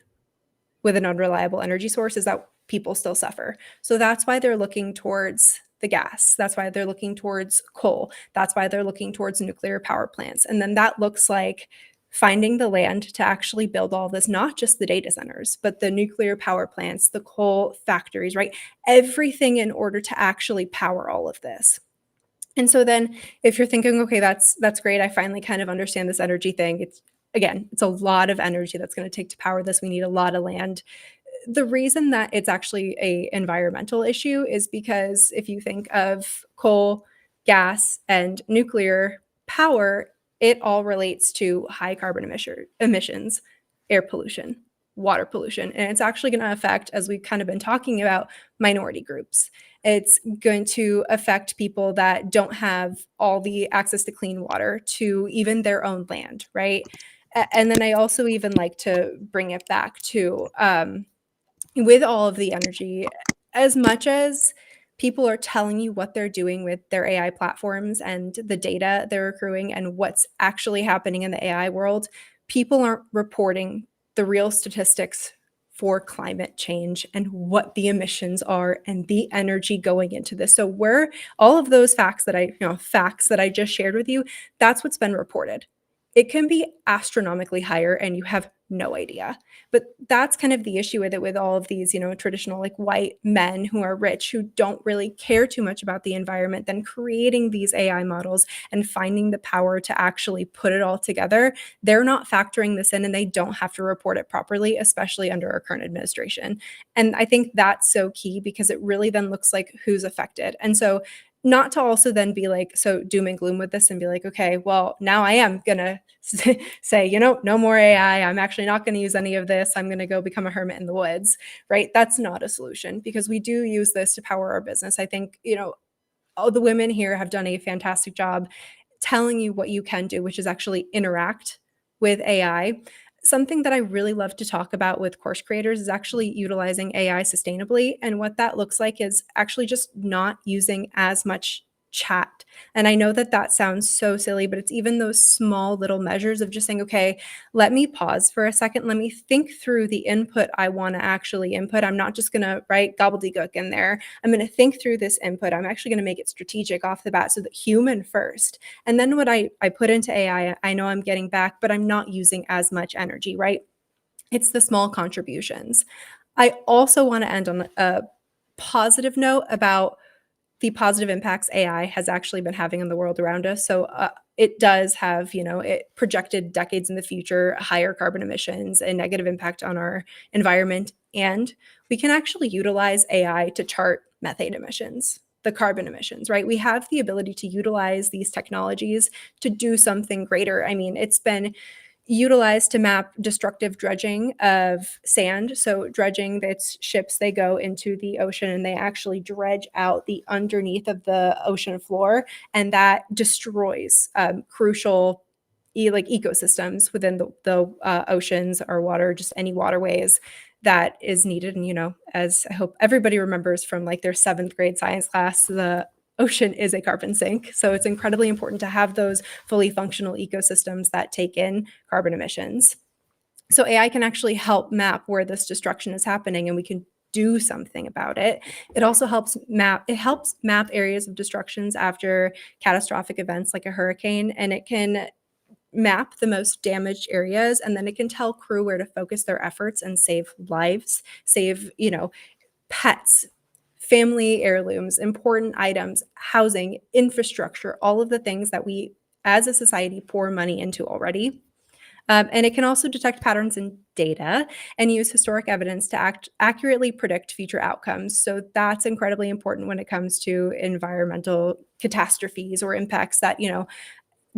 with an unreliable energy source is that people still suffer. So that's why they're looking towards the gas. That's why they're looking towards coal. That's why they're looking towards nuclear power plants. And then that looks like finding the land to actually build all this, not just the data centers, but the nuclear power plants, the coal factories, right? Everything in order to actually power all of this. And so then if you're thinking, okay, that's great. I finally kind of understand this energy thing. It's a lot of energy that's going to take to power this. We need a lot of land. The reason that it's actually an environmental issue is because if you think of coal, gas, and nuclear power, it all relates to high carbon emissions, air pollution, water pollution. And it's actually going to affect, as we've kind of been talking about, minority groups. It's going to affect people that don't have all the access to clean water, to even their own land, right? And then I also even like to bring it back to with all of the energy, as much as people are telling you what they're doing with their AI platforms and the data they're accruing and what's actually happening in the AI world, people aren't reporting the real statistics for climate change and what the emissions are and the energy going into this. So where all of those facts that I just shared with you, that's what's been reported. It can be astronomically higher and you have no idea. But that's kind of the issue with it, with all of these, traditional like white men who are rich, who don't really care too much about the environment, then creating these AI models and finding the power to actually put it all together. They're not factoring this in and they don't have to report it properly, especially under our current administration. And I think that's so key because it really then looks like who's affected. And so not to also then be like so doom and gloom with this and be like, okay, well, now I am going to say, no more AI. I'm actually not going to use any of this. I'm going to go become a hermit in the woods, right? That's not a solution because we do use this to power our business. I think, all the women here have done a fantastic job telling you what you can do, which is actually interact with AI. Something that I really love to talk about with course creators is actually utilizing AI sustainably. And what that looks like is actually just not using as much chat. And I know that that sounds so silly, but it's even those small little measures of just saying, okay, let me pause for a second. Let me think through the input I want to actually input. I'm not just going to write gobbledygook in there. I'm going to think through this input. I'm actually going to make it strategic off the bat, so that human first. And then what I put into AI, I know I'm getting back, but I'm not using as much energy, right? It's the small contributions. I also want to end on a positive note about the positive impacts AI has actually been having in the world around us. So it does have, it projected decades in the future, higher carbon emissions, a negative impact on our environment. And we can actually utilize AI to chart methane emissions, the carbon emissions, right? We have the ability to utilize these technologies to do something greater. I mean, it's been utilized to map destructive dredging of sand. So dredging, that's ships, they go into the ocean and they actually dredge out the underneath of the ocean floor, and that destroys crucial ecosystems within the oceans or water, just any waterways that is needed. And as I hope everybody remembers from their 7th grade science class, the ocean is a carbon sink. So it's incredibly important to have those fully functional ecosystems that take in carbon emissions. So AI can actually help map where this destruction is happening, and we can do something about it. It also helps map areas of destructions after catastrophic events like a hurricane, and it can map the most damaged areas, and then it can tell crew where to focus their efforts and save lives, save, pets, family heirlooms, important items, housing, infrastructure, all of the things that we as a society pour money into already. And it can also detect patterns in data and use historic evidence to accurately predict future outcomes. So that's incredibly important when it comes to environmental catastrophes or impacts that,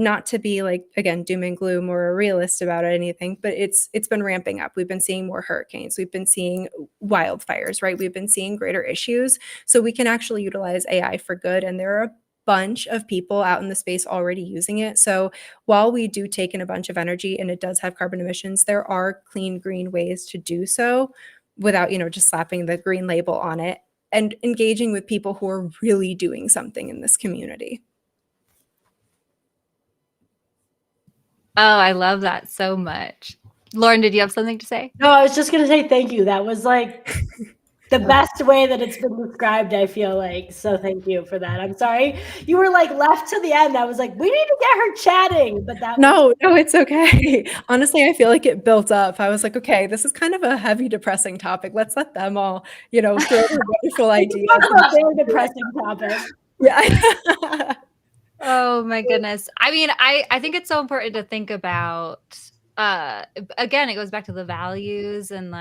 not to be again, doom and gloom or a realist about anything, but it's been ramping up. We've been seeing more hurricanes. We've been seeing wildfires, right? We've been seeing greater issues. So we can actually utilize AI for good. And there are a bunch of people out in the space already using it. So while we do take in a bunch of energy and it does have carbon emissions, there are clean, green ways to do so without, just slapping the green label on it and engaging with people who are really doing something in this community. Oh, I love that so much. Lauren, did you have something to say? No, I was just going to say thank you. That was the best way that it's been described, I feel like. So thank you for that. I'm sorry. You were left to the end. I was like, we need to get her chatting. But that No, it's okay. Honestly, I feel like it built up. I was like, okay, this is kind of a heavy, depressing topic. Let's let them all, throw their wonderful ideas. a very depressing topic. Yeah. Oh my goodness. I mean, I think it's so important to think about, again, it goes back to the values and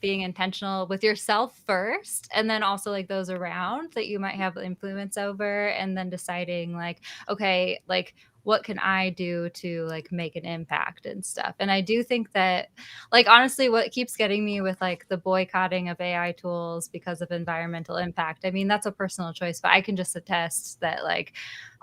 being intentional with yourself first, and then also those around that you might have influence over, and then deciding okay, what can I do to make an impact and stuff. And I do think that honestly, what keeps getting me with the boycotting of AI tools because of environmental impact, I mean, that's a personal choice, but I can just attest that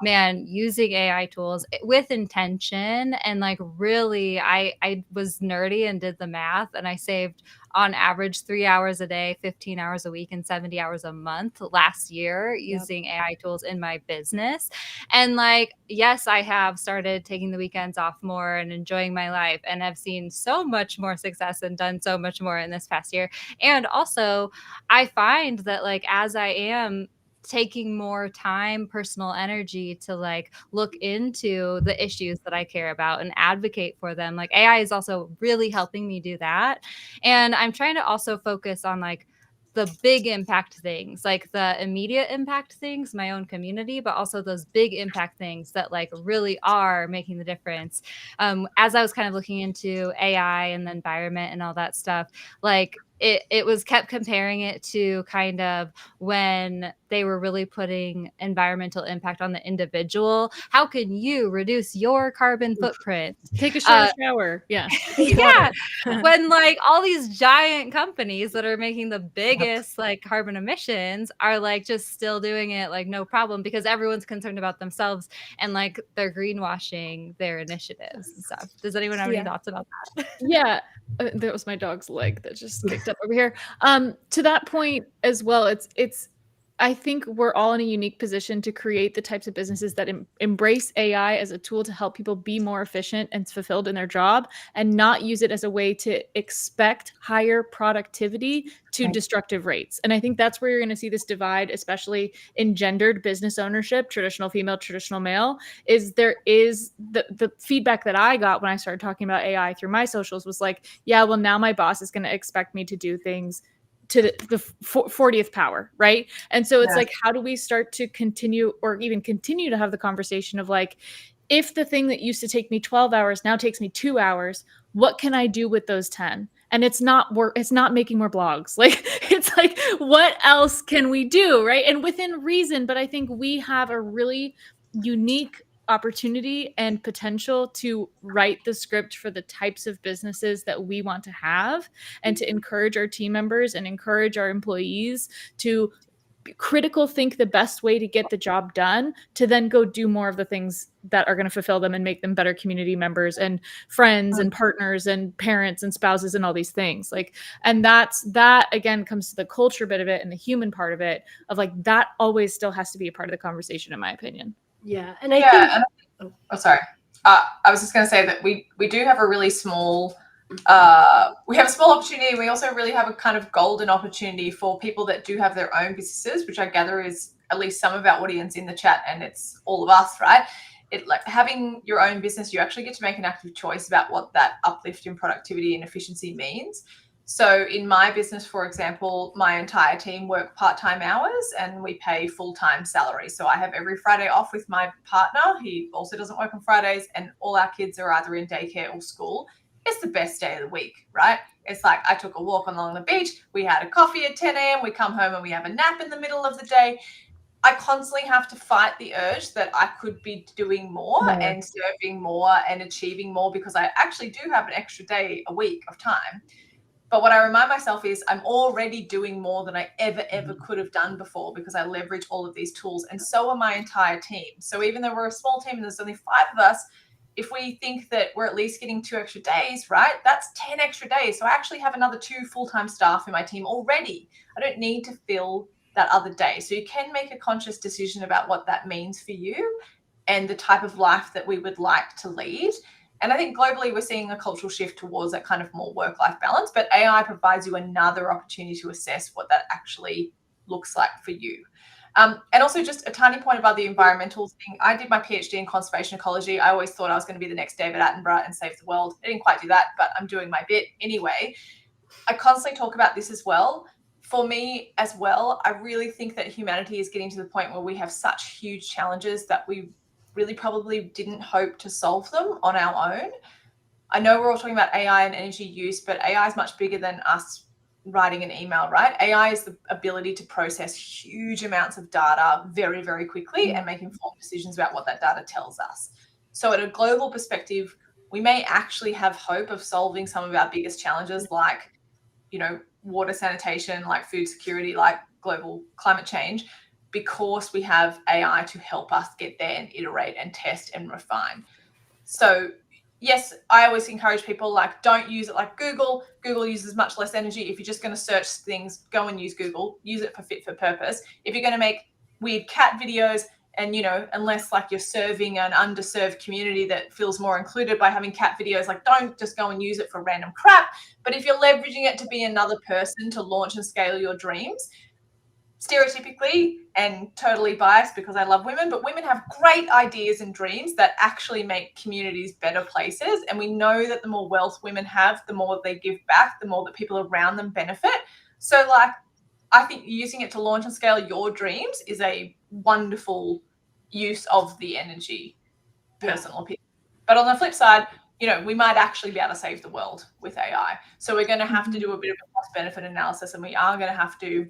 man, using AI tools with intention and really, I was nerdy and did the math, and I saved on average 3 hours a day, 15 hours a week, and 70 hours a month last year using AI tools in my business. And yes, I have started taking the weekends off more and enjoying my life, and have seen so much more success and done so much more in this past year. And also, I find that as I am taking more time, personal energy to look into the issues that I care about and advocate for them, AI is also really helping me do that. And I'm trying to also focus on the big impact things, the immediate impact things, my own community, but also those big impact things that really are making the difference. As I was kind of looking into AI and the environment and all that stuff, it was kept comparing it to kind of when they were really putting environmental impact on the individual. How can you reduce your carbon footprint? Take a short shower. Yeah. Yeah. When all these giant companies that are making the biggest carbon emissions are just still doing it no problem, because everyone's concerned about themselves and they're greenwashing their initiatives and stuff. Does anyone have any thoughts about that? Yeah. That was my dog's leg that just kicked up over here. To that point as well, it's I think we're all in a unique position to create the types of businesses that embrace AI as a tool to help people be more efficient and fulfilled in their job, and not use it as a way to expect higher productivity to destructive rates. And I think that's where you're going to see this divide, especially in gendered business ownership, traditional female, traditional male, is there is the feedback that I got when I started talking about AI through my socials was like, yeah, well, now my boss is going to expect me to do things to the 40th power, right? And so it's like, how do we start to continue or even continue to have the conversation of like, if the thing that used to take me 12 hours now takes me 2 hours, what can I do with those 10? And it's not making more blogs. Like, it's like, what else can we do, right? And within reason, but I think we have a really unique opportunity and potential to write the script for the types of businesses that we want to have, and to encourage our team members and encourage our employees to critical think the best way to get the job done, to then go do more of the things that are going to fulfill them and make them better community members and friends and partners and parents and spouses and all these things. Like, and that again comes to the culture bit of it and the human part of it, of like, that always still has to be a part of the conversation, in my opinion. Yeah. And I think, sorry. I was just going to say that we do have a really small, we have a small opportunity. We also really have a kind of golden opportunity for people that do have their own businesses, which I gather is at least some of our audience in the chat, and it's all of us, right? It, like, having your own business, you actually get to make an active choice about what that uplift in productivity and efficiency means. So in my business, for example, my entire team work part-time hours and we pay full-time salary. So I have every Friday off with my partner. He also doesn't work on Fridays, and all our kids are either in daycare or school. It's the best day of the week, right? It's like, I took a walk along the beach. We had a coffee at 10 a.m. We come home and we have a nap in the middle of the day. I constantly have to fight the urge that I could be doing more and serving more and achieving more, because I actually do have an extra day a week of time. But what I remind myself is I'm already doing more than I ever could have done before, because I leverage all of these tools, and so are my entire team. So even though we're a small team and there's only 5 of us, if we think that we're at least getting 2 extra days, right, that's 10 extra days. So I actually have another 2 full-time staff in my team already. I don't need to fill that other day. So you can make a conscious decision about what that means for you and the type of life that we would like to lead. And I think globally we're seeing a cultural shift towards that kind of more work-life balance, but AI provides you another opportunity to assess what that actually looks like for you. And also just a tiny point about the environmental thing. I did my PhD in conservation ecology. I always thought I was going to be the next David Attenborough and save the world. I didn't quite do that, but I'm doing my bit anyway. I constantly talk about this as well. For me as well, I really think that humanity is getting to the point where we have such huge challenges that we really probably didn't hope to solve them on our own. I know we're all talking about AI and energy use, but AI is much bigger than us writing an email, right? AI is the ability to process huge amounts of data very, very quickly and make informed decisions about what that data tells us. So at a global perspective, we may actually have hope of solving some of our biggest challenges, like, you know, water sanitation, like food security, like global climate change, because we have AI to help us get there and iterate and test and refine. So yes, I always encourage people, like, don't use it like Google. Google uses much less energy. If you're just going to search things, go and use Google. Use it for fit for purpose. If you're going to make weird cat videos, and, you know, unless like you're serving an underserved community that feels more included by having cat videos, like, don't just go and use it for random crap. But if you're leveraging it to be another person to launch and scale your dreams, stereotypically and totally biased because I love women, but women have great ideas and dreams that actually make communities better places. And we know that the more wealth women have, the more they give back, the more that people around them benefit. So, like, I think using it to launch and scale your dreams is a wonderful use of the energy, personal opinion. But on the flip side, you know, we might actually be able to save the world with AI. So we're going to have to do a bit of a cost benefit analysis, and we are going to have to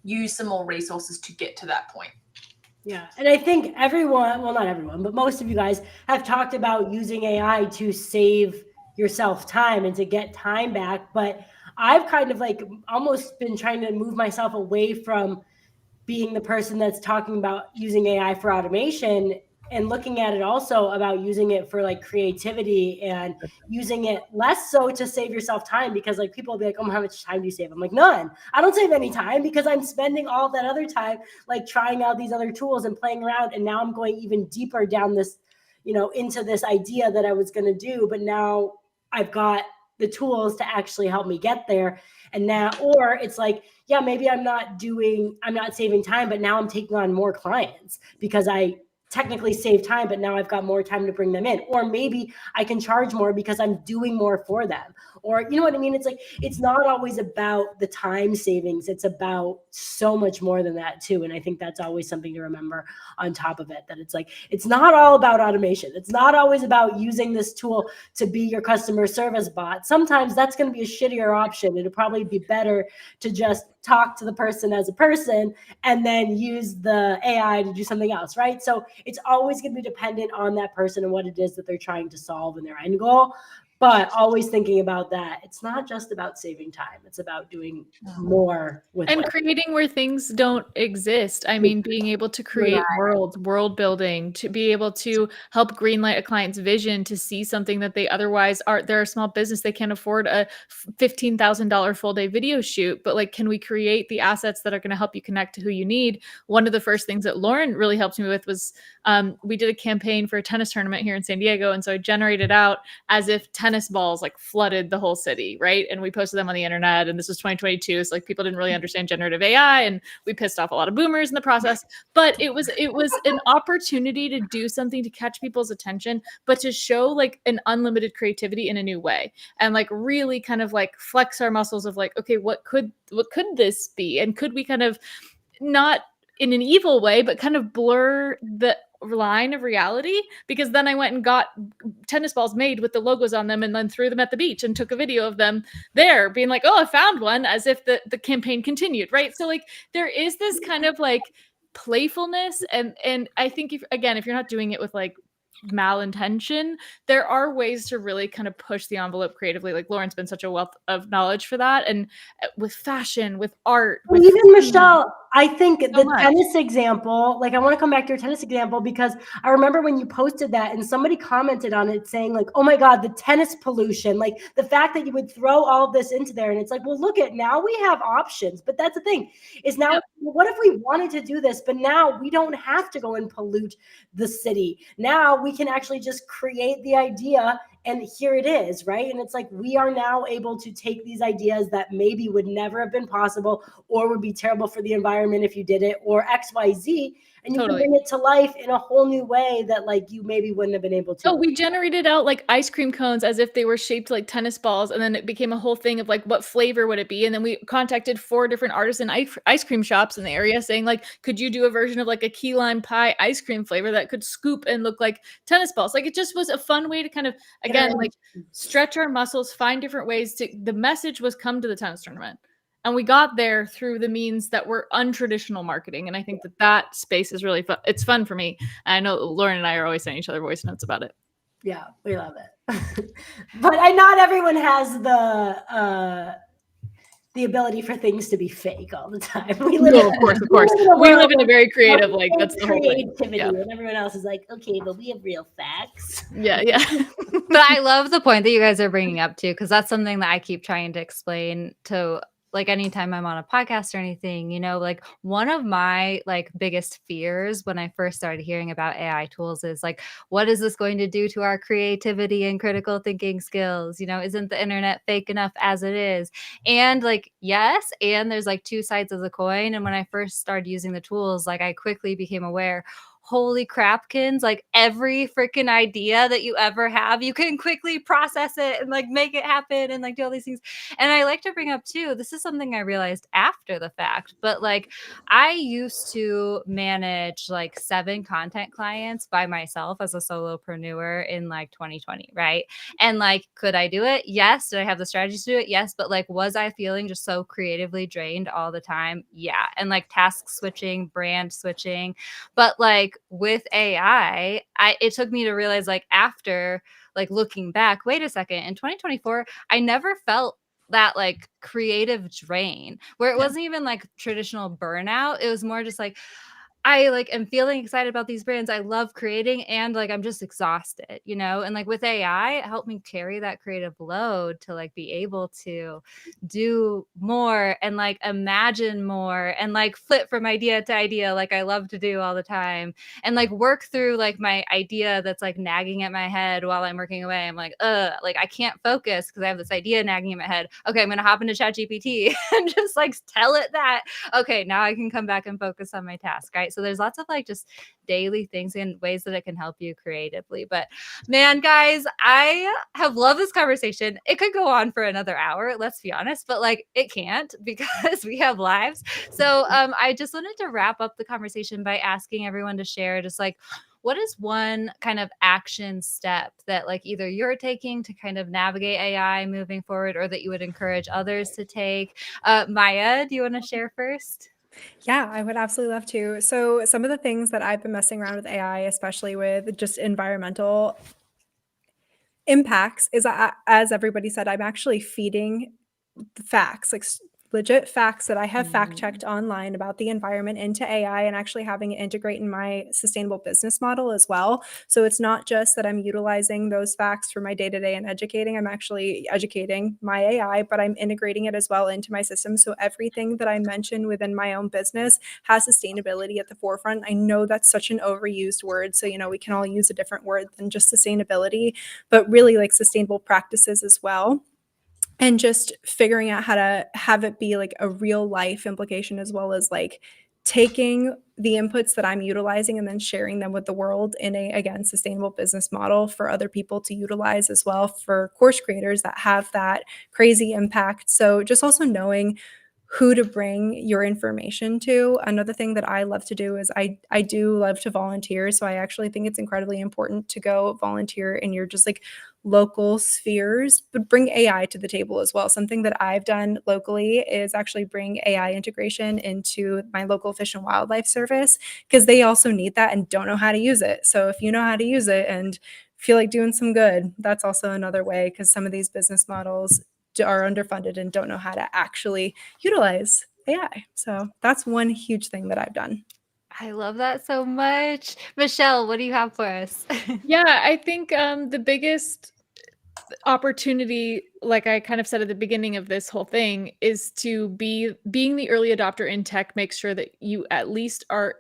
use some more resources to get to that point. Yeah. And I think everyone, well, not everyone, but most of you guys have talked about using AI to save yourself time and to get time back. But I've kind of like almost been trying to move myself away from being the person that's talking about using AI for automation and looking at it also about using it for like creativity and using it less so to save yourself time, because like people will be like, oh, how much time do you save? I'm like, none. I don't save any time because I'm spending all that other time like trying out these other tools and playing around. And now I'm going even deeper down this, into this idea that I was going to do, but now I've got the tools to actually help me get there. And now, or it's like, yeah, maybe I'm not saving time, but now I'm taking on more clients because I technically save time, but now I've got more time to bring them in. Or maybe I can charge more because I'm doing more for them. Or, you know what I mean? It's like, it's not always about the time savings. It's about so much more than that too. And I think that's always something to remember on top of it, that it's like, it's not all about automation. It's not always about using this tool to be your customer service bot. Sometimes that's going to be a shittier option. It'll probably be better to just talk to the person as a person and then use the AI to do something else, right? So it's always going to be dependent on that person and what it is that they're trying to solve in their end goal. But always thinking about that, it's not just about saving time. It's about doing more with and creating where things don't exist. I mean, being able to create world building, to be able to help greenlight a client's vision to see something that they otherwise are. They're a small business. They can't afford a $15,000 full day video shoot, but like, can we create the assets that are going to help you connect to who you need? One of the first things that Lauren really helped me with was we did a campaign for a tennis tournament here in San Diego. And so I generated out as if tennis balls like flooded the whole city, right? And we posted them on the internet, and this was 2022. So like people didn't really understand generative AI, and we pissed off a lot of boomers in the process. But it was an opportunity to do something to catch people's attention, but to show like an unlimited creativity in a new way, and like really kind of like flex our muscles of like, okay, what could this be? And could we kind of, not in an evil way, but kind of blur the line of reality? Because then I went and got tennis balls made with the logos on them and then threw them at the beach and took a video of them there being like, oh, I found one, as if the campaign continued, right? So like there is this kind of like playfulness, and I think if you're not doing it with like malintention, there are ways to really kind of push the envelope creatively. Like Lauren's been such a wealth of knowledge for that, and with fashion, with art, with even Michelle, I think the much. tennis example, like I want to come back to your tennis example, because I remember when you posted that and somebody commented on it saying like, oh my God, the tennis pollution, like the fact that you would throw all of this into there. And it's like, well, look at, now we have options. But that's the thing is now, what if we wanted to do this, but now we don't have to go and pollute the city. Now we can actually just create the idea and here it is, right? And it's like, we are now able to take these ideas that maybe would never have been possible or would be terrible for the environment if you did it, or XYZ, and you can bring it to life in a whole new way that like you maybe wouldn't have been able to. Oh, we generated out like ice cream cones as if they were shaped like tennis balls, and then it became a whole thing of like, what flavor would it be? And then we contacted 4 different artisan ice cream shops in the area saying like, could you do a version of like a key lime pie ice cream flavor that could scoop and look like tennis balls? Like it just was a fun way to kind of, again, like stretch our muscles, find different ways to, the message was come to the tennis tournament. And we got there through the means that were untraditional marketing. And I think that space is really fun. It's fun for me. And I know Lauren and I are always sending each other voice notes about it. Yeah, we love it. But not everyone has the ability for things to be fake all the time. We live of course. We live in a very creative, like that's the whole thing. Creativity, and everyone else is like, okay, but we have real facts. Yeah. But I love the point that you guys are bringing up too, because that's something that I keep trying to explain to like anytime I'm on a podcast or anything, like one of my like biggest fears when I first started hearing about AI tools is like, what is this going to do to our creativity and critical thinking skills? Isn't the internet fake enough as it is? And like, yes. And there's like 2 sides of the coin. And when I first started using the tools, like I quickly became aware, holy crapkins, like every freaking idea that you ever have, you can quickly process it and like make it happen and like do all these things. And I like to bring up too, this is something I realized after the fact, but like I used to manage like 7 content clients by myself as a solopreneur in like 2020, right? And like, could I do it? Yes. Did I have the strategies to do it? Yes. But like, was I feeling just so creatively drained all the time? Yeah. And like task switching, brand switching. But like with AI, it took me to realize like after like looking back, wait a second, in 2024, I never felt that like creative drain where it wasn't even like traditional burnout. It was more just like, I like am feeling excited about these brands. I love creating, and like I'm just exhausted, you know? And like with AI, it helped me carry that creative load to like be able to do more and like imagine more and like flip from idea to idea like I love to do all the time, and like work through like my idea that's like nagging at my head while I'm working away. I'm like I can't focus because I have this idea nagging in my head. Okay, I'm gonna hop into ChatGPT and just like tell it that okay, now I can come back and focus on my task, right? So there's lots of like just daily things and ways that it can help you creatively. But man, guys, I have loved this conversation. It could go on for another hour, let's be honest, but like it can't because we have lives. So I just wanted to wrap up the conversation by asking everyone to share just like, what is one kind of action step that like either you're taking to kind of navigate AI moving forward, or that you would encourage others to take? Maya, do you want to share first? Yeah, I would absolutely love to. So some of the things that I've been messing around with AI, especially with just environmental impacts, is as everybody said, I'm actually feeding the facts, like legit facts that I have fact checked online about the environment into AI, and actually having it integrate in my sustainable business model as well. So it's not just that I'm utilizing those facts for my day-to-day and educating, I'm actually educating my AI, but I'm integrating it as well into my system. So everything that I mention within my own business has sustainability at the forefront. I know that's such an overused word. So, we can all use a different word than just sustainability, but really like sustainable practices as well. And just figuring out how to have it be like a real life implication, as well as like taking the inputs that I'm utilizing and then sharing them with the world in a, again, sustainable business model for other people to utilize as well, for course creators that have that crazy impact. So just also knowing who to bring your information to. Another thing that I love to do is I do love to volunteer. So I actually think it's incredibly important to go volunteer in your just like local spheres, but bring AI to the table as well. Something that I've done locally is actually bring AI integration into my local Fish and Wildlife Service, because they also need that and don't know how to use it. So if you know how to use it and feel like doing some good, that's also another way, because some of these business models are underfunded and don't know how to actually utilize AI. So that's one huge thing that I've done. I love that so much. Michelle, what do you have for us? Yeah, I think the biggest opportunity, like I kind of said at the beginning of this whole thing, is to being the early adopter in tech makes sure that you at least are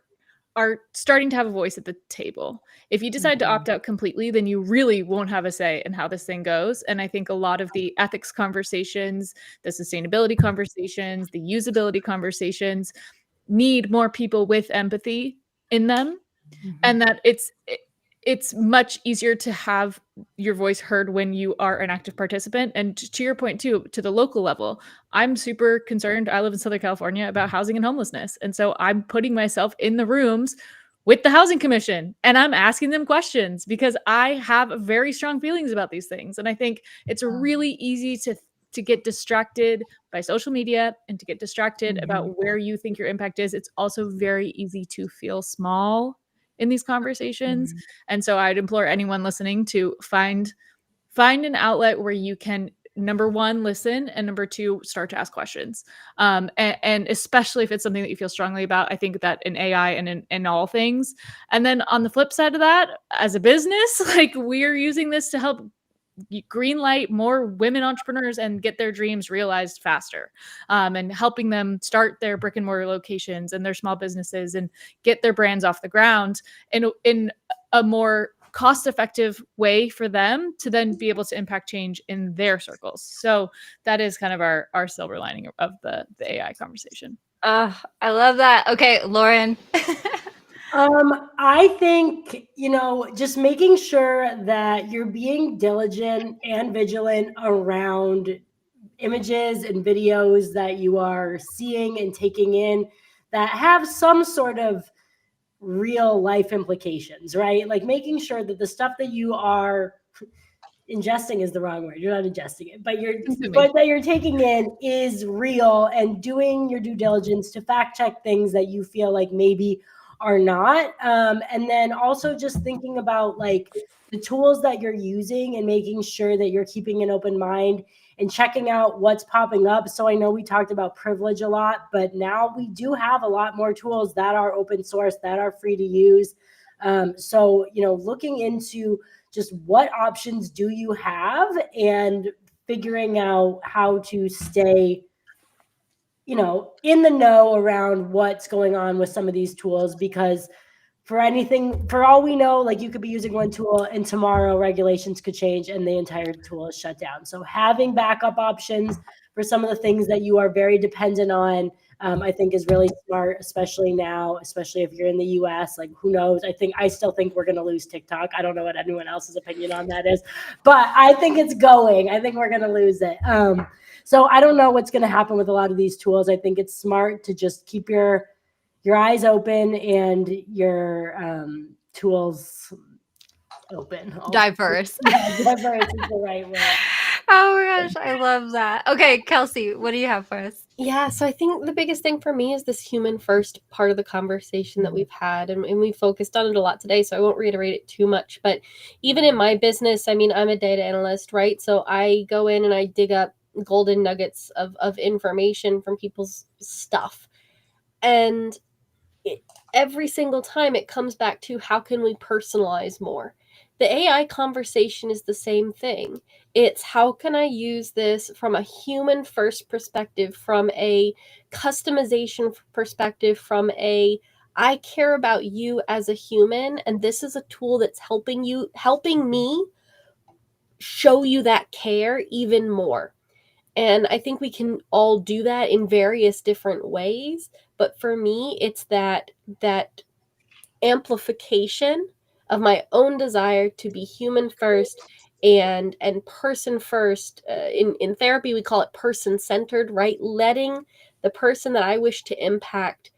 starting to have a voice at the table. If you decide to opt out completely, then you really won't have a say in how this thing goes. And I think a lot of the ethics conversations, the sustainability conversations, the usability conversations need more people with empathy in them. And that it's much easier to have your voice heard when you are an active participant. And to your point too, to the local level, I'm super concerned. I live in Southern California about housing and homelessness. And so I'm putting myself in the rooms with the Housing Commission and I'm asking them questions because I have very strong feelings about these things. And I think it's really easy to get distracted by social media and to get distracted about where you think your impact is. It's also very easy to feel small in these conversations. And so I'd implore anyone listening to find an outlet where you can, number one, listen, and number two, start to ask questions. And especially if it's something that you feel strongly about, I think that in AI and in all things. And then on the flip side of that, as a business, like we're using this to help greenlight more women entrepreneurs and get their dreams realized faster, and helping them start their brick and mortar locations and their small businesses and get their brands off the ground in a more cost-effective way for them to then be able to impact change in their circles. So that is kind of our silver lining of the AI conversation. I love that. Okay, Lauren. I think, just making sure that you're being diligent and vigilant around images and videos that you are seeing and taking in that have some sort of real life implications, right? Like making sure that the stuff that you are ingesting is the wrong word. You're not ingesting it, but that you're taking in is real, and doing your due diligence to fact check things that you feel like maybe are not. And then also just thinking about like the tools that you're using and making sure that you're keeping an open mind and checking out what's popping up. So I know we talked about privilege a lot, but now we do have a lot more tools that are open source, that are free to use. So, looking into just what options do you have and figuring out how to stay, in the know around what's going on with some of these tools, because for all we know, like you could be using one tool and tomorrow regulations could change and the entire tool is shut down. So having backup options for some of the things that you are very dependent on, I think is really smart, especially now, especially if you're in the US. Like, who knows? I still think we're going to lose TikTok. I don't know what anyone else's opinion on that is, but I think it's going. I think we're going to lose it. So I don't know what's going to happen with a lot of these tools. I think it's smart to just keep your eyes open and your tools open. Diverse. Yeah, diverse is the right word. Oh my gosh, I love that. Okay, Kelsey, what do you have for us? Yeah, so I think the biggest thing for me is this human first part of the conversation that we've had, and we focused on it a lot today, so I won't reiterate it too much. But even in my business, I mean, I'm a data analyst, right? So I go in and I dig up golden nuggets of information from people's stuff. And every single time it comes back to how can we personalize more? The AI conversation is the same thing. It's how can I use this from a human first perspective, from a customization perspective, from a I care about you as a human, and this is a tool that's helping me show you that care even more. And I think we can all do that in various different ways. But for me, it's that amplification of my own desire to be human first and person first. In therapy, we call it person centered, right? Letting the person that I wish to impact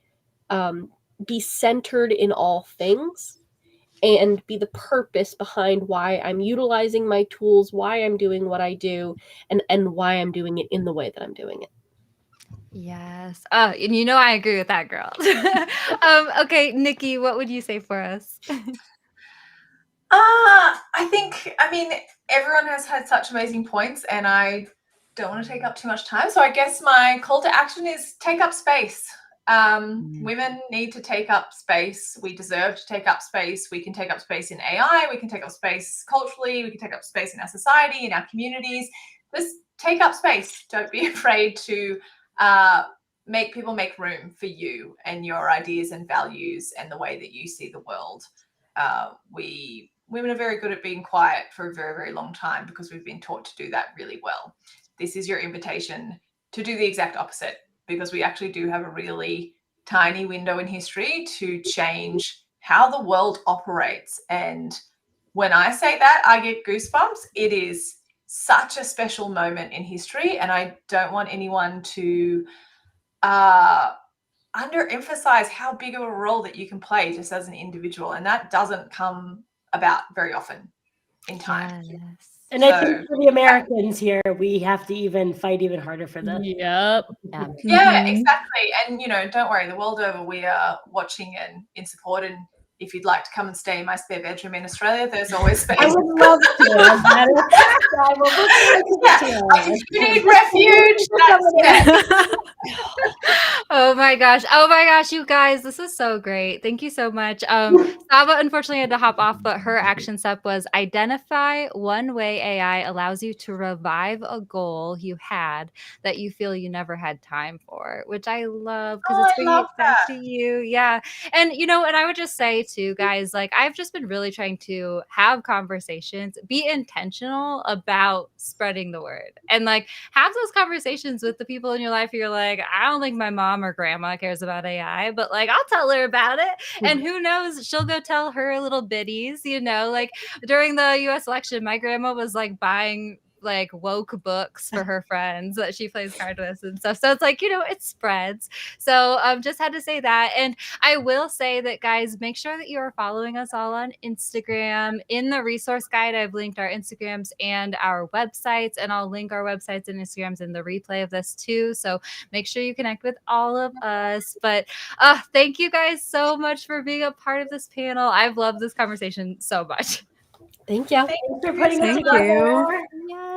be centered in all things and be the purpose behind why I'm utilizing my tools, why I'm doing what I do, and why I'm doing it in the way that I'm doing it. Yes. And I agree with that, girl. Okay, Nici, what would you say for us? I mean, everyone has had such amazing points, and I don't want to take up too much time. So I guess my call to action is take up space. Women need to take up space. We deserve to take up space. We can take up space in AI. We can take up space culturally. We can take up space in our society, in our communities. Just take up space. Don't be afraid to make people make room for you and your ideas and values and the way that you see the world. Women are very good at being quiet for a very, very long time because we've been taught to do that really well. This is your invitation to do the exact opposite, because we actually do have a really tiny window in history to change how the world operates. And when I say that, I get goosebumps. It is such a special moment in history, and I don't want anyone to underemphasize how big of a role that you can play just as an individual, and that doesn't come about very often in time. Yes. And I think for the Americans here, we have to even fight even harder for this. Yep. Yeah, exactly. And don't worry, the world over, we are watching and in support. And if you'd like to come and stay in my spare bedroom in Australia, there's always space. I would love to. If you need refuge, that's Oh my gosh, you guys, this is so great. Thank you so much. Sabba unfortunately had to hop off, but her action step was identify one way AI allows you to revive a goal you had that you feel you never had time for, which I love because it's bringing it back to you. Yeah. And and I would just say too, guys, like I've just been really trying to have conversations, be intentional about spreading the word, and like have those conversations with the people in your life who you're like, I don't think my mom or grandma cares about AI, but like I'll tell her about it. And who knows, she'll go tell her little biddies, like during the US election, my grandma was like buying like woke books for her friends that she plays cards with and stuff. So it's like, it spreads. So just had to say that. And I will say that, guys, make sure that you are following us all on Instagram. In the resource guide, I've linked our Instagrams and our websites, and I'll link our websites and Instagrams in the replay of this too. So make sure you connect with all of us. But thank you guys so much for being a part of this panel. I've loved this conversation so much. Thank you. Thanks for putting it Thank together. you. Yes.